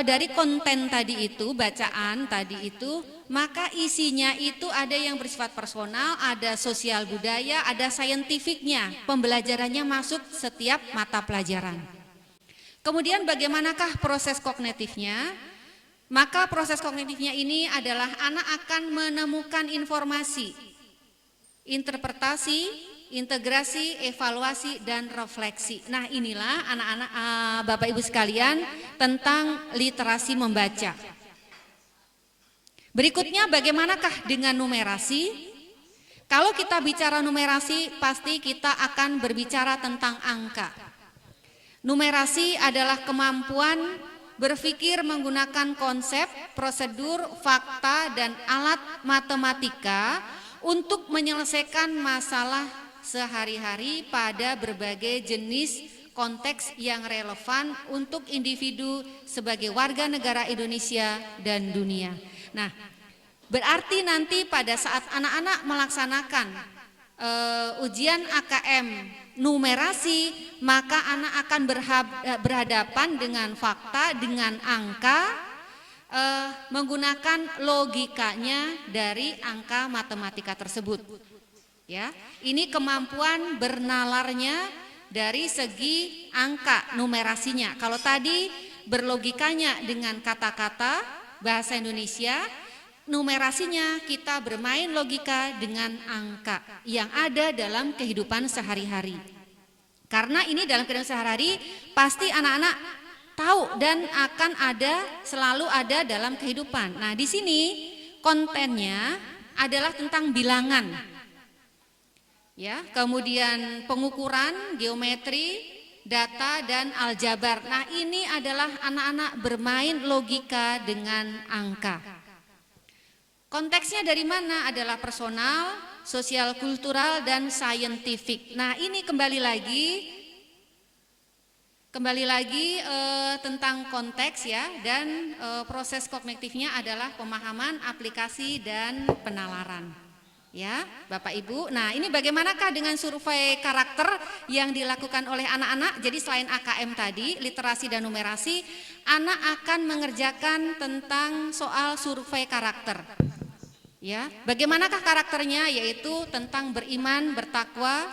dari konten tadi itu, bacaan tadi itu, maka isinya itu ada yang bersifat personal, ada sosial budaya, ada saintifiknya. Pembelajarannya masuk setiap mata pelajaran. Kemudian bagaimanakah proses kognitifnya? Maka proses kognitifnya ini adalah anak akan menemukan informasi, interpretasi, integrasi, evaluasi, dan refleksi. Nah, inilah anak-anak Bapak Ibu sekalian tentang literasi membaca. Berikutnya bagaimanakah dengan numerasi? Kalau kita bicara numerasi, pasti kita akan berbicara tentang angka. Numerasi adalah kemampuan berpikir menggunakan konsep, prosedur, fakta, dan alat matematika untuk menyelesaikan masalah sehari-hari pada berbagai jenis konteks yang relevan untuk individu sebagai warga negara Indonesia dan dunia. Nah, berarti nanti pada saat anak-anak melaksanakan ujian AKM numerasi, maka anak akan berhadapan dengan fakta, dengan angka, menggunakan logikanya dari angka matematika tersebut. Ya, ini kemampuan bernalarnya dari segi angka numerasinya. Kalau tadi berlogikanya dengan kata-kata bahasa Indonesia, numerasinya kita bermain logika dengan angka yang ada dalam kehidupan sehari-hari. Karena ini dalam kehidupan sehari-hari pasti anak-anak tahu dan akan ada, selalu ada dalam kehidupan. Nah, di sini kontennya adalah tentang bilangan. Ya, kemudian pengukuran, geometri, data, dan aljabar. Nah, ini adalah anak-anak bermain logika dengan angka. Konteksnya dari mana? Adalah personal, sosial kultural, dan saintifik. Nah, ini kembali lagi tentang konteks, ya, dan proses kognitifnya adalah pemahaman, aplikasi, dan penalaran. Ya, Bapak Ibu. Nah, ini bagaimanakah dengan survei karakter yang dilakukan oleh anak-anak? Jadi selain AKM tadi, literasi dan numerasi, anak akan mengerjakan tentang soal survei karakter. Ya, bagaimanakah karakternya? Yaitu tentang beriman, bertakwa,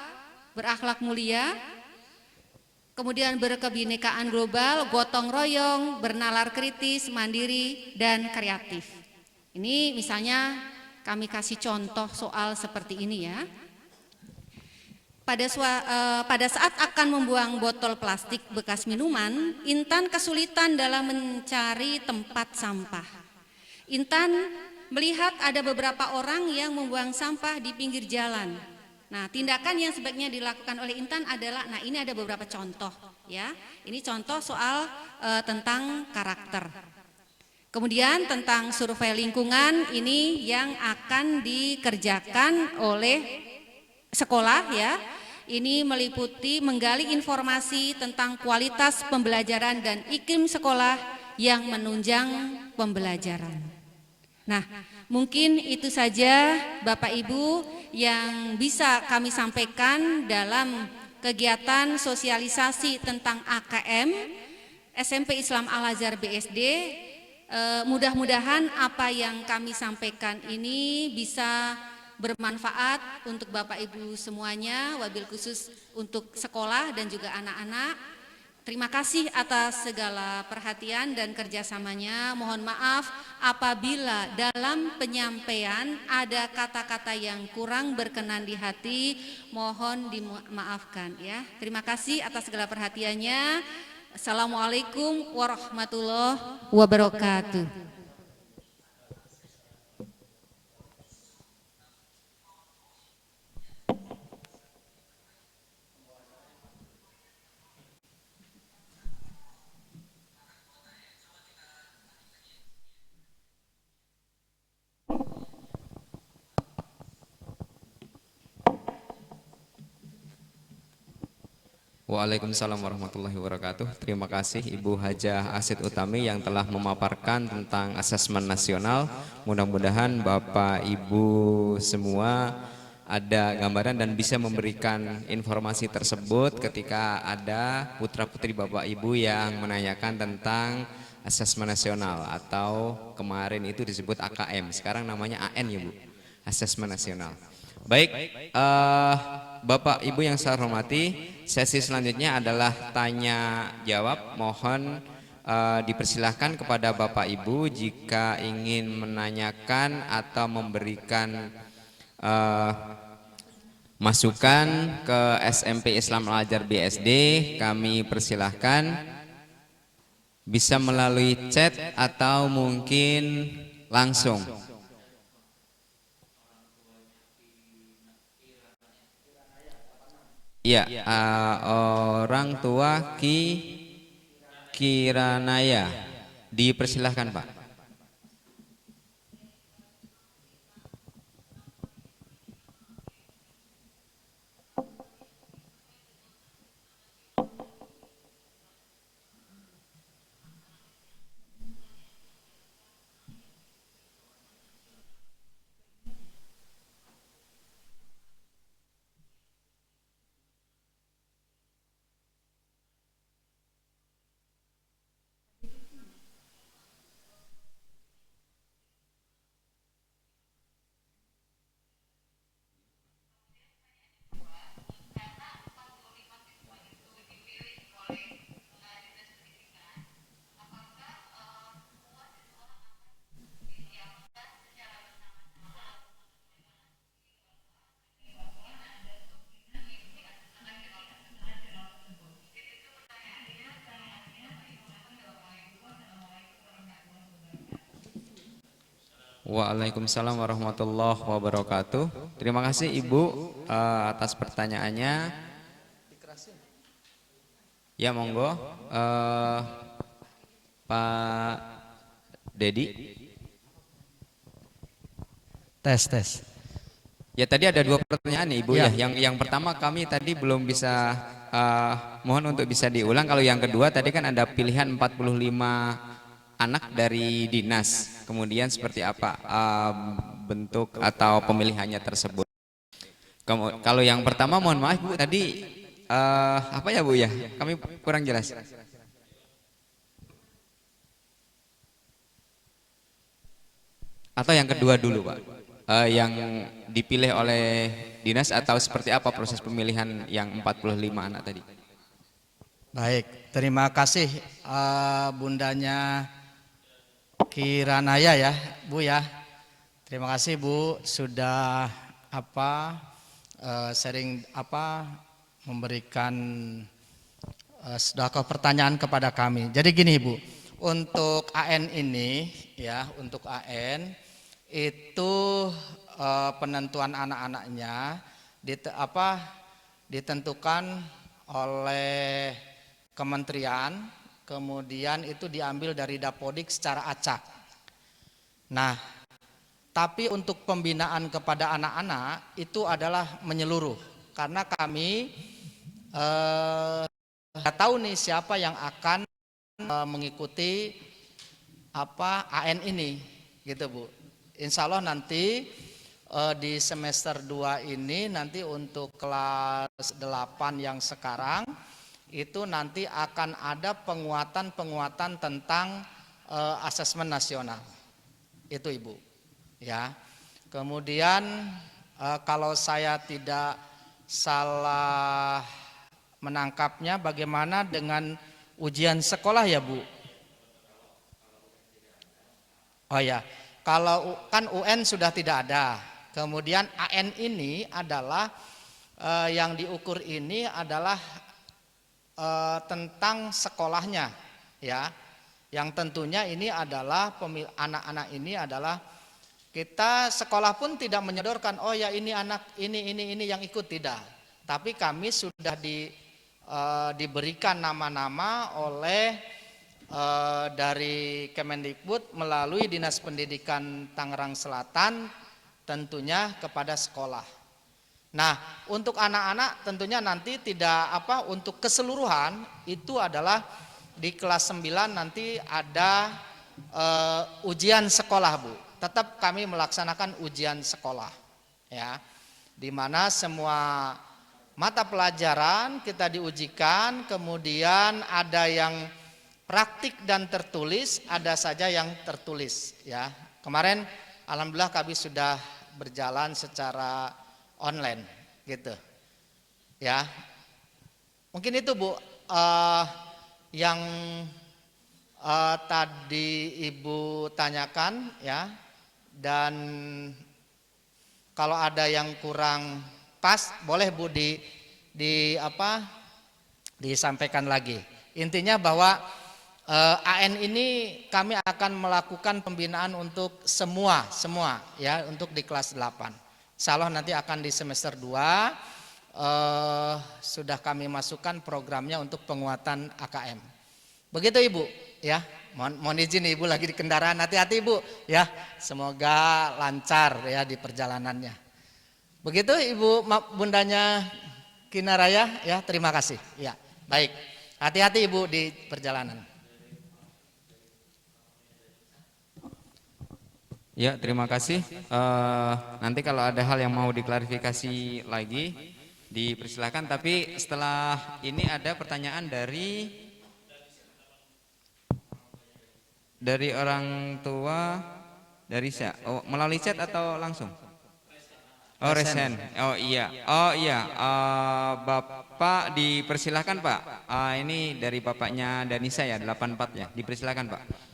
berakhlak mulia, kemudian berkebinekaan global, gotong royong, bernalar kritis, mandiri, dan kreatif. Ini misalnya kami kasih contoh soal seperti ini, ya. Pada saat akan membuang botol plastik bekas minuman, Intan kesulitan dalam mencari tempat sampah. Intan melihat ada beberapa orang yang membuang sampah di pinggir jalan. Nah, tindakan yang sebaiknya dilakukan oleh Intan adalah, nah, ini ada beberapa contoh, ya. Ini contoh soal tentang karakter. Kemudian tentang survei lingkungan, ini yang akan dikerjakan oleh sekolah, ya. Ini meliputi menggali informasi tentang kualitas pembelajaran dan iklim sekolah yang menunjang pembelajaran. Nah, mungkin itu saja Bapak Ibu yang bisa kami sampaikan dalam kegiatan sosialisasi tentang AKM SMP Islam Al-Azhar BSD. Mudah-mudahan apa yang kami sampaikan ini bisa bermanfaat untuk Bapak Ibu semuanya, wabil khusus untuk sekolah dan juga anak-anak. Terima kasih atas segala perhatian dan kerjasamanya. Mohon maaf apabila dalam penyampaian ada kata-kata yang kurang berkenan di hati, mohon dimaafkan, ya. Terima kasih atas segala perhatiannya. Assalamualaikum warahmatullahi wabarakatuh. Waalaikumsalam warahmatullahi wabarakatuh. Terima kasih Ibu Hajah Asid Utami yang telah memaparkan tentang asesmen nasional. Mudah-mudahan Bapak Ibu semua ada gambaran dan bisa memberikan informasi tersebut ketika ada putra-putri Bapak Ibu yang menanyakan tentang asesmen nasional, atau kemarin itu disebut AKM, sekarang namanya AN ya Bu, asesmen nasional. Baik, Bapak Ibu yang saya hormati, sesi selanjutnya adalah tanya jawab. Mohon dipersilahkan kepada Bapak Ibu jika ingin menanyakan atau memberikan masukan ke SMP Islam Al-Azhar BSD. Kami persilahkan bisa melalui chat atau mungkin langsung. Ya, orang tua Kiranaya, dipersilahkan Pak. Waalaikumsalam warahmatullahi wabarakatuh. Terima kasih Ibu atas pertanyaannya. Ya monggo, Pak Dedi. Tes. Ya tadi ada dua pertanyaan nih Ibu ya. Yang pertama kami tadi belum bisa, mohon untuk bisa diulang. Kalau yang kedua tadi kan ada pilihan 45 anak dari dinas, kemudian seperti apa bentuk atau pemilihannya tersebut. Kalau yang pertama mohon maaf Bu, tadi apa ya Bu ya, kami kurang jelas. Atau yang kedua dulu Pak, yang dipilih oleh dinas, atau seperti apa proses pemilihan yang 45 anak tadi. Baik, terima kasih bundanya Kiranaya ya Bu ya. Terima kasih Bu sudah sharing memberikan sedekah pertanyaan kepada kami. Jadi gini Bu, untuk AN ini ya, untuk AN itu penentuan anak-anaknya ditentukan oleh kementerian, kemudian itu diambil dari Dapodik secara acak. Nah, tapi untuk pembinaan kepada anak-anak itu adalah menyeluruh, karena kami nggak tahu nih siapa yang akan mengikuti AN ini, gitu Bu. Insya Allah nanti di semester 2 ini nanti untuk kelas 8 yang sekarang itu nanti akan ada penguatan tentang asesmen nasional. Itu Ibu. Ya. Kemudian kalau saya tidak salah menangkapnya, bagaimana dengan ujian sekolah ya Bu? Oh ya, kalau kan UN sudah tidak ada. Kemudian AN ini adalah yang diukur ini adalah tentang sekolahnya ya, yang tentunya ini adalah anak-anak ini adalah kita sekolah pun tidak menyodorkan oh ya ini anak ini yang ikut, tidak, tapi kami sudah diberikan nama-nama oleh dari Kemendikbud melalui Dinas Pendidikan Tangerang Selatan, tentunya kepada sekolah. Nah, untuk anak-anak tentunya nanti tidak untuk keseluruhan itu adalah di kelas 9 nanti ada ujian sekolah, Bu. Tetap kami melaksanakan ujian sekolah, ya. Di mana semua mata pelajaran kita diujikan, kemudian ada yang praktik dan tertulis, ada saja yang tertulis, ya. Kemarin alhamdulillah kami sudah berjalan secara online gitu, ya. Mungkin itu, Bu, yang tadi Ibu tanyakan, ya. Dan kalau ada yang kurang pas boleh, Bu, disampaikan lagi. Intinya bahwa AN ini kami akan melakukan pembinaan untuk semua ya, untuk di kelas 8. Insya Allah nanti akan di semester 2 sudah kami masukkan programnya untuk penguatan AKM. Begitu, Ibu, ya. Mohon izin, Ibu lagi di kendaraan, hati-hati, Ibu, ya. Semoga lancar ya di perjalanannya. Begitu, Ibu bundanya Kinaraya, ya. Terima kasih. Ya, baik. Hati-hati, Ibu, di perjalanan. Ya, terima kasih. Nanti kalau ada hal yang mau diklarifikasi lagi, dipersilakan. Tapi setelah ini ada pertanyaan dari orang tua, dari siapa? Oh, melalui chat atau langsung? Oh, resen. Oh iya. Bapak dipersilakan, Pak. Ini dari bapaknya Danisa ya, 84 ya. Dipersilakan, Pak.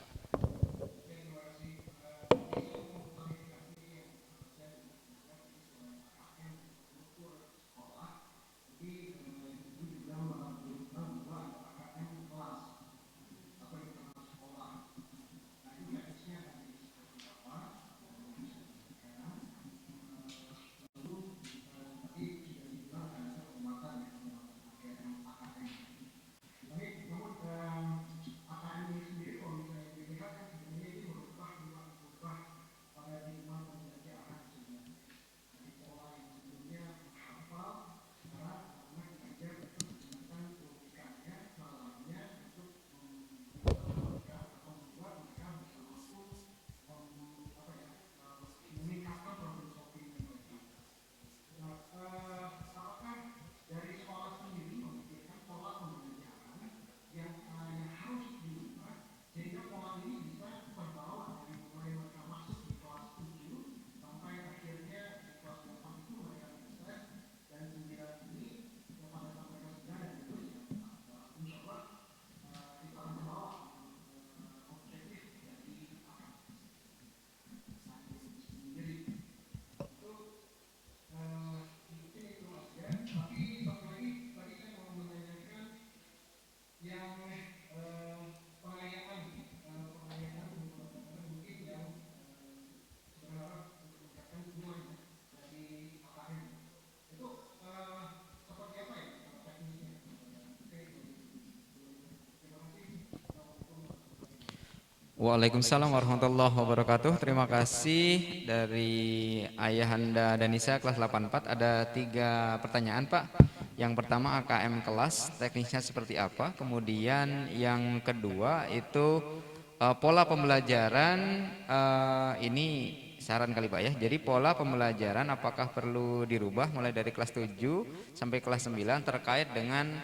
Waalaikumsalam warahmatullahi wabarakatuh. Terima kasih dari Ayahanda Danisa kelas 84. Ada 3 pertanyaan, Pak. Yang pertama AKM kelas, teknisnya seperti apa? Kemudian yang kedua itu pola pembelajaran, ini saran kali, Pak, ya. Jadi pola pembelajaran apakah perlu dirubah mulai dari kelas 7 sampai kelas 9 terkait dengan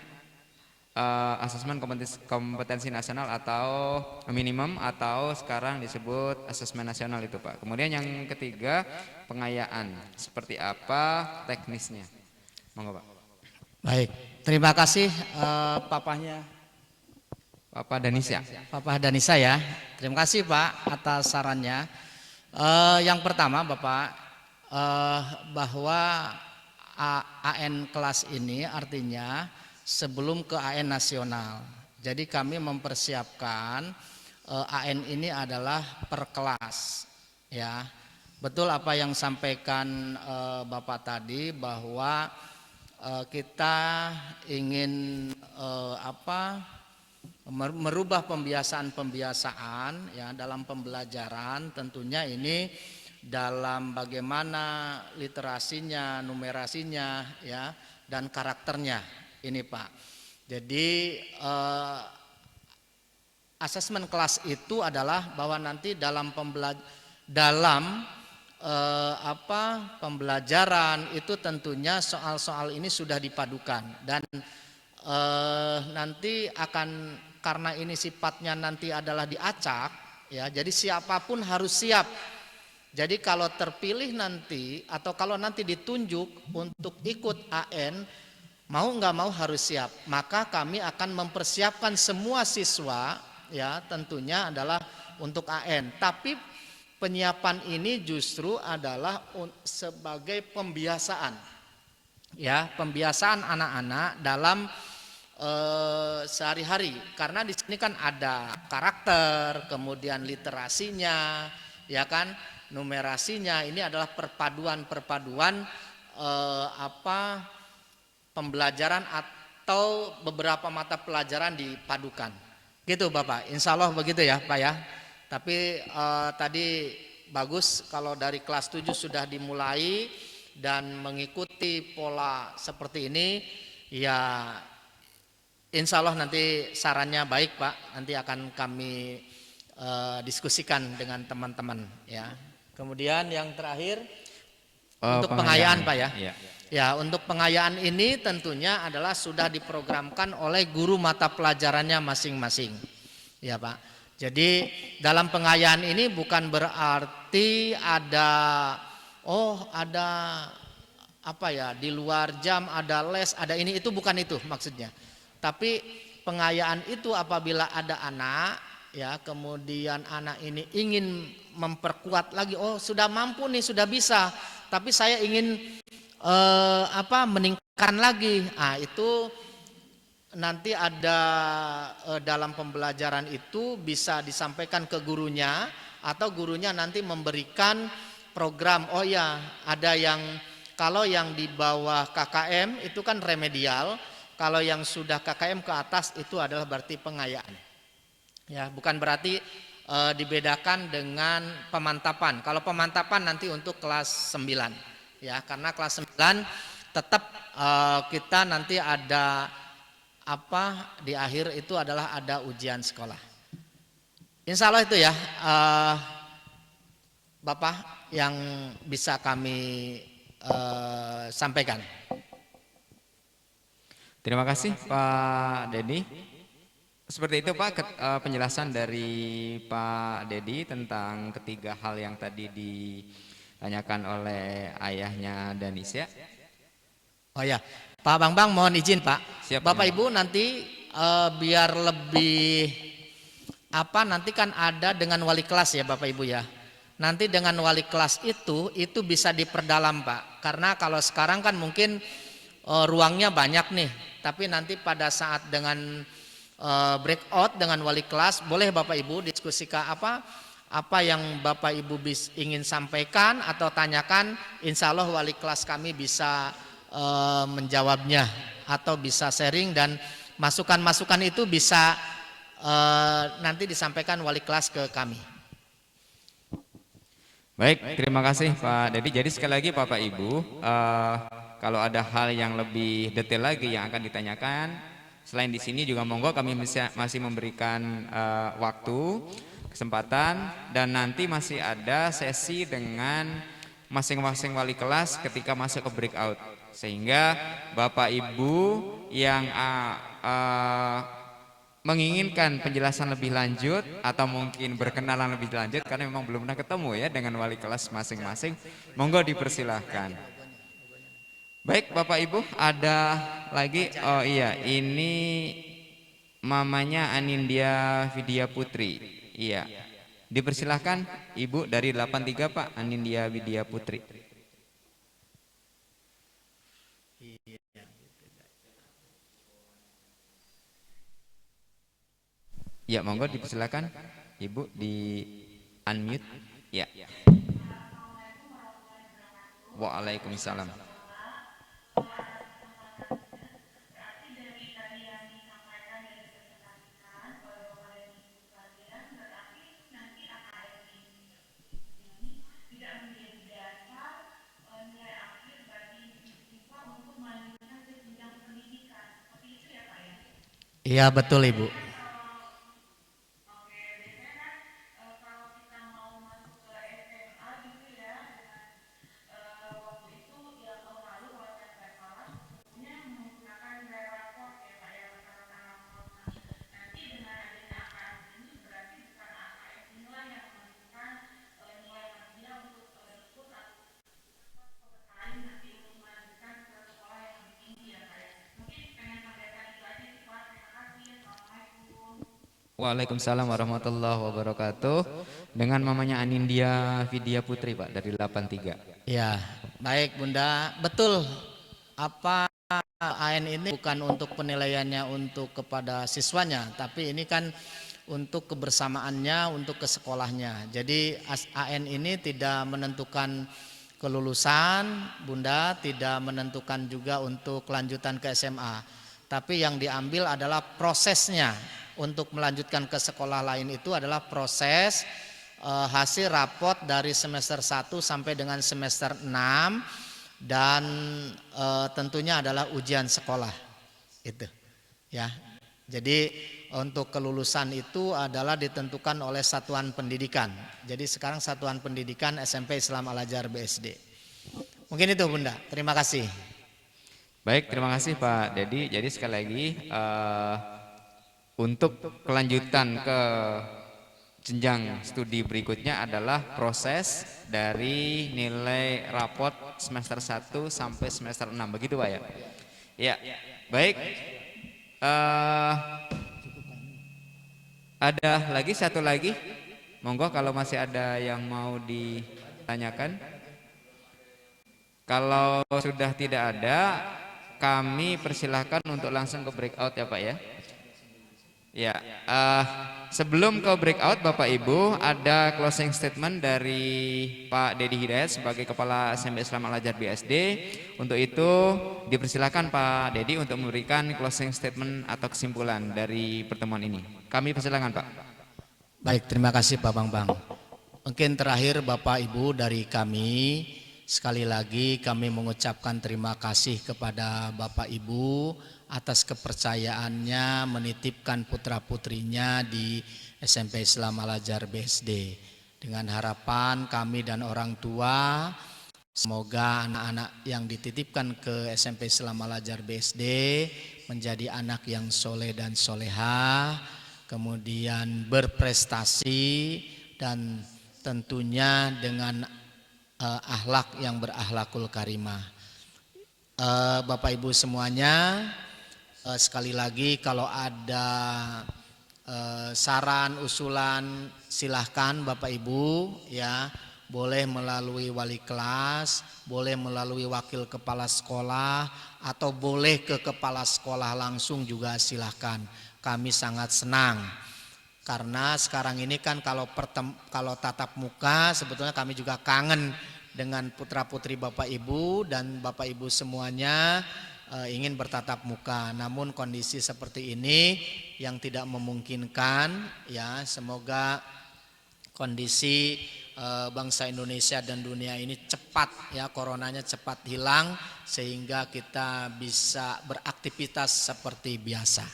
asesmen kompetensi nasional atau minimum, atau sekarang disebut asesmen nasional itu, Pak. Kemudian yang ketiga pengayaan, seperti apa teknisnya? Monggo, Pak. Baik, terima kasih papahnya Papa Danisa. Papa Danisa, ya. Terima kasih, Pak, atas sarannya. Yang pertama, Bapak, bahwa AN kelas ini artinya sebelum ke AN nasional. Jadi kami mempersiapkan AN ini adalah per kelas, ya. Betul apa yang sampaikan Bapak tadi, bahwa kita ingin merubah pembiasaan ya dalam pembelajaran. Tentunya ini dalam bagaimana literasinya, numerasinya, ya, dan karakternya ini Pak. Jadi asesmen kelas itu adalah bahwa nanti dalam pembelajaran itu tentunya soal-soal ini sudah dipadukan dan nanti akan, karena ini sifatnya nanti adalah diacak, ya, jadi siapapun harus siap. Jadi kalau terpilih nanti atau kalau nanti ditunjuk untuk ikut AN, mau nggak mau harus siap. Maka kami akan mempersiapkan semua siswa, ya, tentunya adalah untuk AN. Tapi penyiapan ini justru adalah sebagai pembiasaan, ya, pembiasaan anak-anak dalam sehari-hari. Karena di sini kan ada karakter, kemudian literasinya, ya kan, numerasinya. Ini adalah perpaduan pembelajaran atau beberapa mata pelajaran dipadukan. Gitu Bapak, insya Allah begitu ya Pak ya. Tapi tadi bagus kalau dari kelas 7 sudah dimulai dan mengikuti pola seperti ini, ya insya Allah nanti sarannya baik Pak. Nanti akan kami diskusikan dengan teman-teman, ya. Kemudian yang terakhir untuk pengayaan Pak ya. Ya, untuk pengayaan ini tentunya adalah sudah diprogramkan oleh guru mata pelajarannya masing-masing. Ya Pak. Jadi dalam pengayaan ini bukan berarti ada di luar jam ada les, ada ini, itu bukan itu maksudnya. Tapi pengayaan itu apabila ada anak, ya, kemudian anak ini ingin memperkuat lagi, sudah mampu nih, sudah bisa, tapi saya ingin meningkatkan lagi. Itu nanti ada dalam pembelajaran itu bisa disampaikan ke gurunya, atau gurunya nanti memberikan program. Ada yang, kalau yang di bawah KKM itu kan remedial, kalau yang sudah KKM ke atas itu adalah berarti pengayaan. Ya, bukan berarti dibedakan dengan pemantapan. Kalau pemantapan nanti untuk kelas 9, ya, karena kelas 9 tetap kita nanti ada di akhir itu adalah ada ujian sekolah. Insya Allah itu ya Bapak yang bisa kami sampaikan. Terima kasih Pak Dedi. Seperti itu Pak penjelasan dari Pak Dedi tentang ketiga hal yang tadi ditanyakan oleh ayahnya Danisya. Oh ya, Pak Bambang mohon izin Pak. Siap, Bapak ya. Ibu nanti biar lebih nanti kan ada dengan wali kelas ya Bapak Ibu ya. Nanti dengan wali kelas itu bisa diperdalam Pak. Karena kalau sekarang kan mungkin ruangnya banyak nih. Tapi nanti pada saat dengan breakout dengan wali kelas, boleh Bapak Ibu diskusikan apa yang Bapak Ibu ingin sampaikan atau tanyakan. Insya Allah wali kelas kami bisa menjawabnya atau bisa sharing, dan masukan-masukan itu bisa nanti disampaikan wali kelas ke kami. Baik, terima kasih Pak Dedi. Jadi sekali lagi Bapak Ibu, kalau ada hal yang lebih detail lagi yang akan ditanyakan selain di sini juga monggo, kami masih memberikan waktu, kesempatan, dan nanti masih ada sesi dengan masing-masing wali kelas ketika masuk ke breakout, sehingga Bapak Ibu yang menginginkan penjelasan lebih lanjut atau mungkin berkenalan lebih lanjut karena memang belum pernah ketemu ya dengan wali kelas masing-masing, monggo dipersilahkan. Baik Bapak Ibu, ada lagi? Oh iya, ini mamanya Anindya Widya Putri. Iya, dipersilahkan Ibu dari 83 Pak, Anindya Widya Putri. Ya, monggo dipersilakan Ibu di unmute. Ya. Waalaikumsalam. Iya betul Ibu. Waalaikumsalam warahmatullahi wabarakatuh. Dengan mamanya Anindya Vidya Putri Pak dari 83. Ya, baik Bunda. Betul. Apa AN ini bukan untuk penilaiannya untuk kepada siswanya, tapi ini kan untuk kebersamaannya, untuk ke sekolahnya. Jadi AN ini tidak menentukan kelulusan, Bunda, tidak menentukan juga untuk kelanjutan ke SMA. Tapi yang diambil adalah prosesnya. Untuk melanjutkan ke sekolah lain itu adalah proses hasil rapot dari semester 1 sampai dengan semester 6 dan tentunya adalah ujian sekolah itu ya. Jadi untuk kelulusan itu adalah ditentukan oleh satuan pendidikan. Jadi sekarang satuan pendidikan SMP Islam Al-Azhar BSD. Mungkin itu Bunda. Terima kasih. Baik, terima kasih Pak Dedi. Jadi sekali lagi untuk kelanjutan ke jenjang studi berikutnya adalah proses dari nilai rapot semester 1 sampai semester 6. Begitu Pak ya? Ya, baik. Ada lagi satu lagi? Monggo kalau masih ada yang mau ditanyakan. Kalau sudah tidak ada, kami persilahkan untuk langsung ke breakout ya Pak ya. Ya, sebelum ke breakout Bapak Ibu ada closing statement dari Pak Dedi Hidayat sebagai Kepala SMP Islam Al-Azhar BSD. Untuk itu dipersilakan Pak Dedi untuk memberikan closing statement atau kesimpulan dari pertemuan ini. Kami persilakan Pak. Baik, terima kasih Pak Bambang. Mungkin terakhir Bapak Ibu dari kami, sekali lagi kami mengucapkan terima kasih kepada Bapak Ibu atas kepercayaannya menitipkan putra-putrinya di SMP Islam Al-Azhar BSD. Dengan harapan kami dan orang tua, semoga anak-anak yang dititipkan ke SMP Islam Al-Azhar BSD menjadi anak yang soleh dan soleha, kemudian berprestasi dan tentunya dengan akhlak yang berakhlakul karimah. Bapak Ibu semuanya, sekali lagi kalau ada saran, usulan silahkan Bapak Ibu ya, boleh melalui wali kelas, boleh melalui wakil kepala sekolah, atau boleh ke kepala sekolah langsung juga silahkan. Kami sangat senang karena sekarang ini kan kalau tatap muka sebetulnya kami juga kangen dengan putra-putri Bapak Ibu, dan Bapak Ibu semuanya ingin bertatap muka, namun kondisi seperti ini yang tidak memungkinkan ya. Semoga kondisi bangsa Indonesia dan dunia ini cepat ya, coronanya cepat hilang sehingga kita bisa beraktivitas seperti biasa.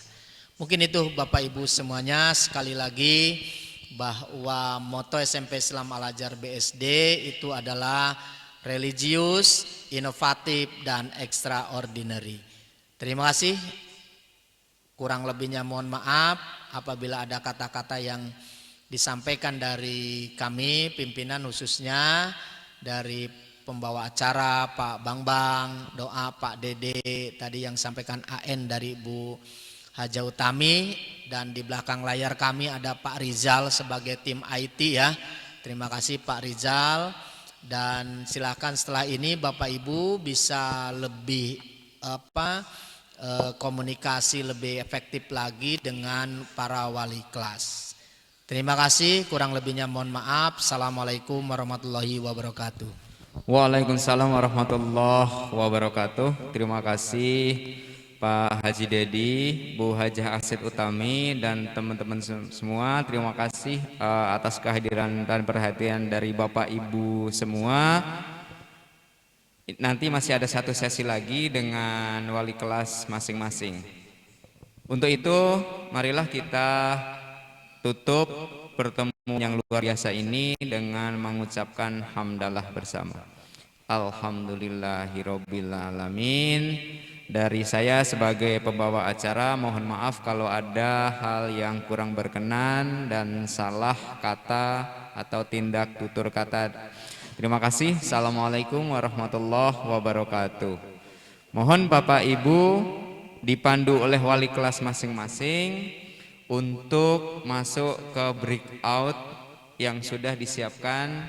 Mungkin itu Bapak Ibu semuanya. Sekali lagi bahwa moto SMP Islam Al-Azhar BSD itu adalah religius, inovatif, dan extraordinary. Terima kasih. Kurang lebihnya mohon maaf apabila ada kata-kata yang disampaikan dari kami pimpinan, khususnya dari pembawa acara Pak Bambang, doa Pak Dede, tadi yang sampaikan AN dari Bu Haja Utami, dan di belakang layar kami ada Pak Rizal sebagai tim IT ya. Terima kasih Pak Rizal. Dan silakan setelah ini Bapak Ibu bisa lebih komunikasi lebih efektif lagi dengan para wali kelas. Terima kasih, kurang lebihnya mohon maaf. Assalamualaikum warahmatullahi wabarakatuh. Waalaikumsalam warahmatullahi wabarakatuh. Terima kasih Pak Haji Dedi, Bu Hajah Asid Utami, dan teman-teman semua. Terima kasih atas kehadiran dan perhatian dari Bapak Ibu semua. Nanti masih ada satu sesi lagi dengan wali kelas masing-masing. Untuk itu, marilah kita tutup pertemuan yang luar biasa ini dengan mengucapkan hamdalah bersama. Alhamdulillahirabbil alamin. Dari saya sebagai pembawa acara, mohon maaf kalau ada hal yang kurang berkenan dan salah kata atau tindak tutur kata. Terima kasih. Assalamualaikum warahmatullahi wabarakatuh. Mohon Bapak Ibu dipandu oleh wali kelas masing-masing untuk masuk ke breakout yang sudah disiapkan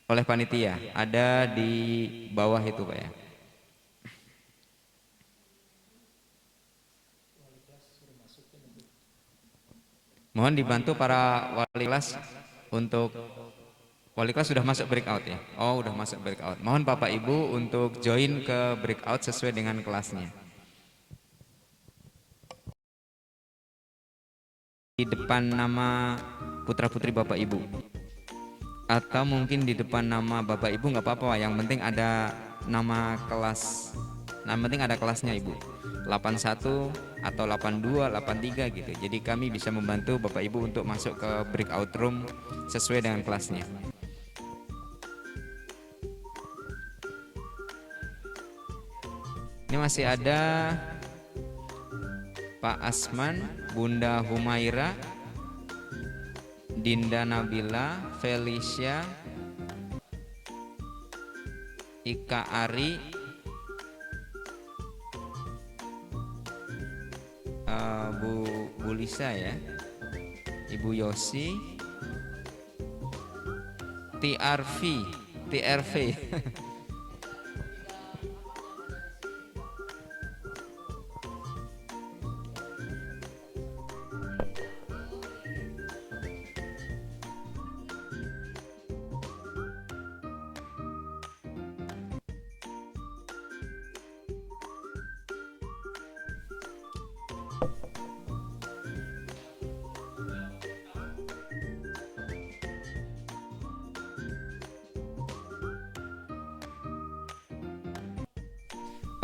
oleh panitia. Ada di bawah itu Pak ya. Mohon dibantu para wali kelas untuk wali kelas sudah masuk breakout ya. Oh, sudah masuk breakout. Mohon Bapak Ibu untuk join ke breakout sesuai dengan kelasnya. Di depan nama putra-putri Bapak Ibu. Atau mungkin di depan nama Bapak Ibu nggak apa-apa, yang penting ada nama kelas. Yang penting ada kelasnya Ibu. 81 atau 82, 83 gitu. Jadi kami bisa membantu Bapak Ibu untuk masuk ke breakout room sesuai dengan kelasnya. Ini masih ada Pak Asman, Bunda Humaira, Dinda Nabila, Felicia, Ika Ari, Bu Lisa ya, Ibu Yosi, TRV.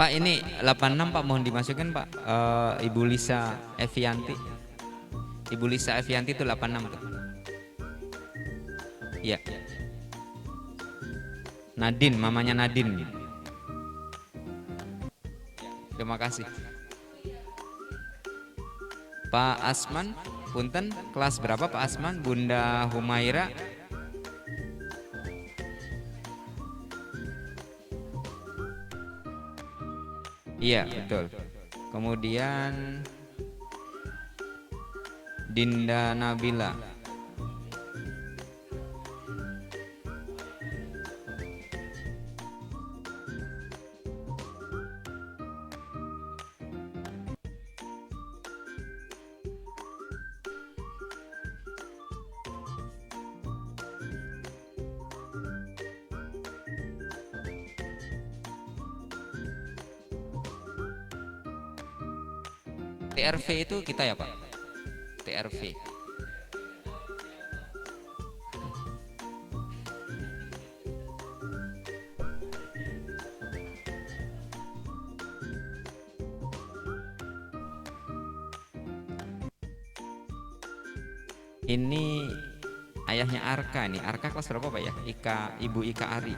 Pak ini 86 Pak, mohon dimasukin Pak. Ibu Lisa Evianti. Ibu Lisa Evianti itu 86 tuh. Iya. Nadine, mamanya Nadine. Terima kasih. Pak Asman, punten, kelas berapa Pak Asman? Bunda Humaira. Iya betul. Kemudian Dinda Nabila. TRV itu kita ya Pak? TRV. Ini ayahnya Arka nih. Arka kelas berapa Pak ya? Ibu Ika Ari.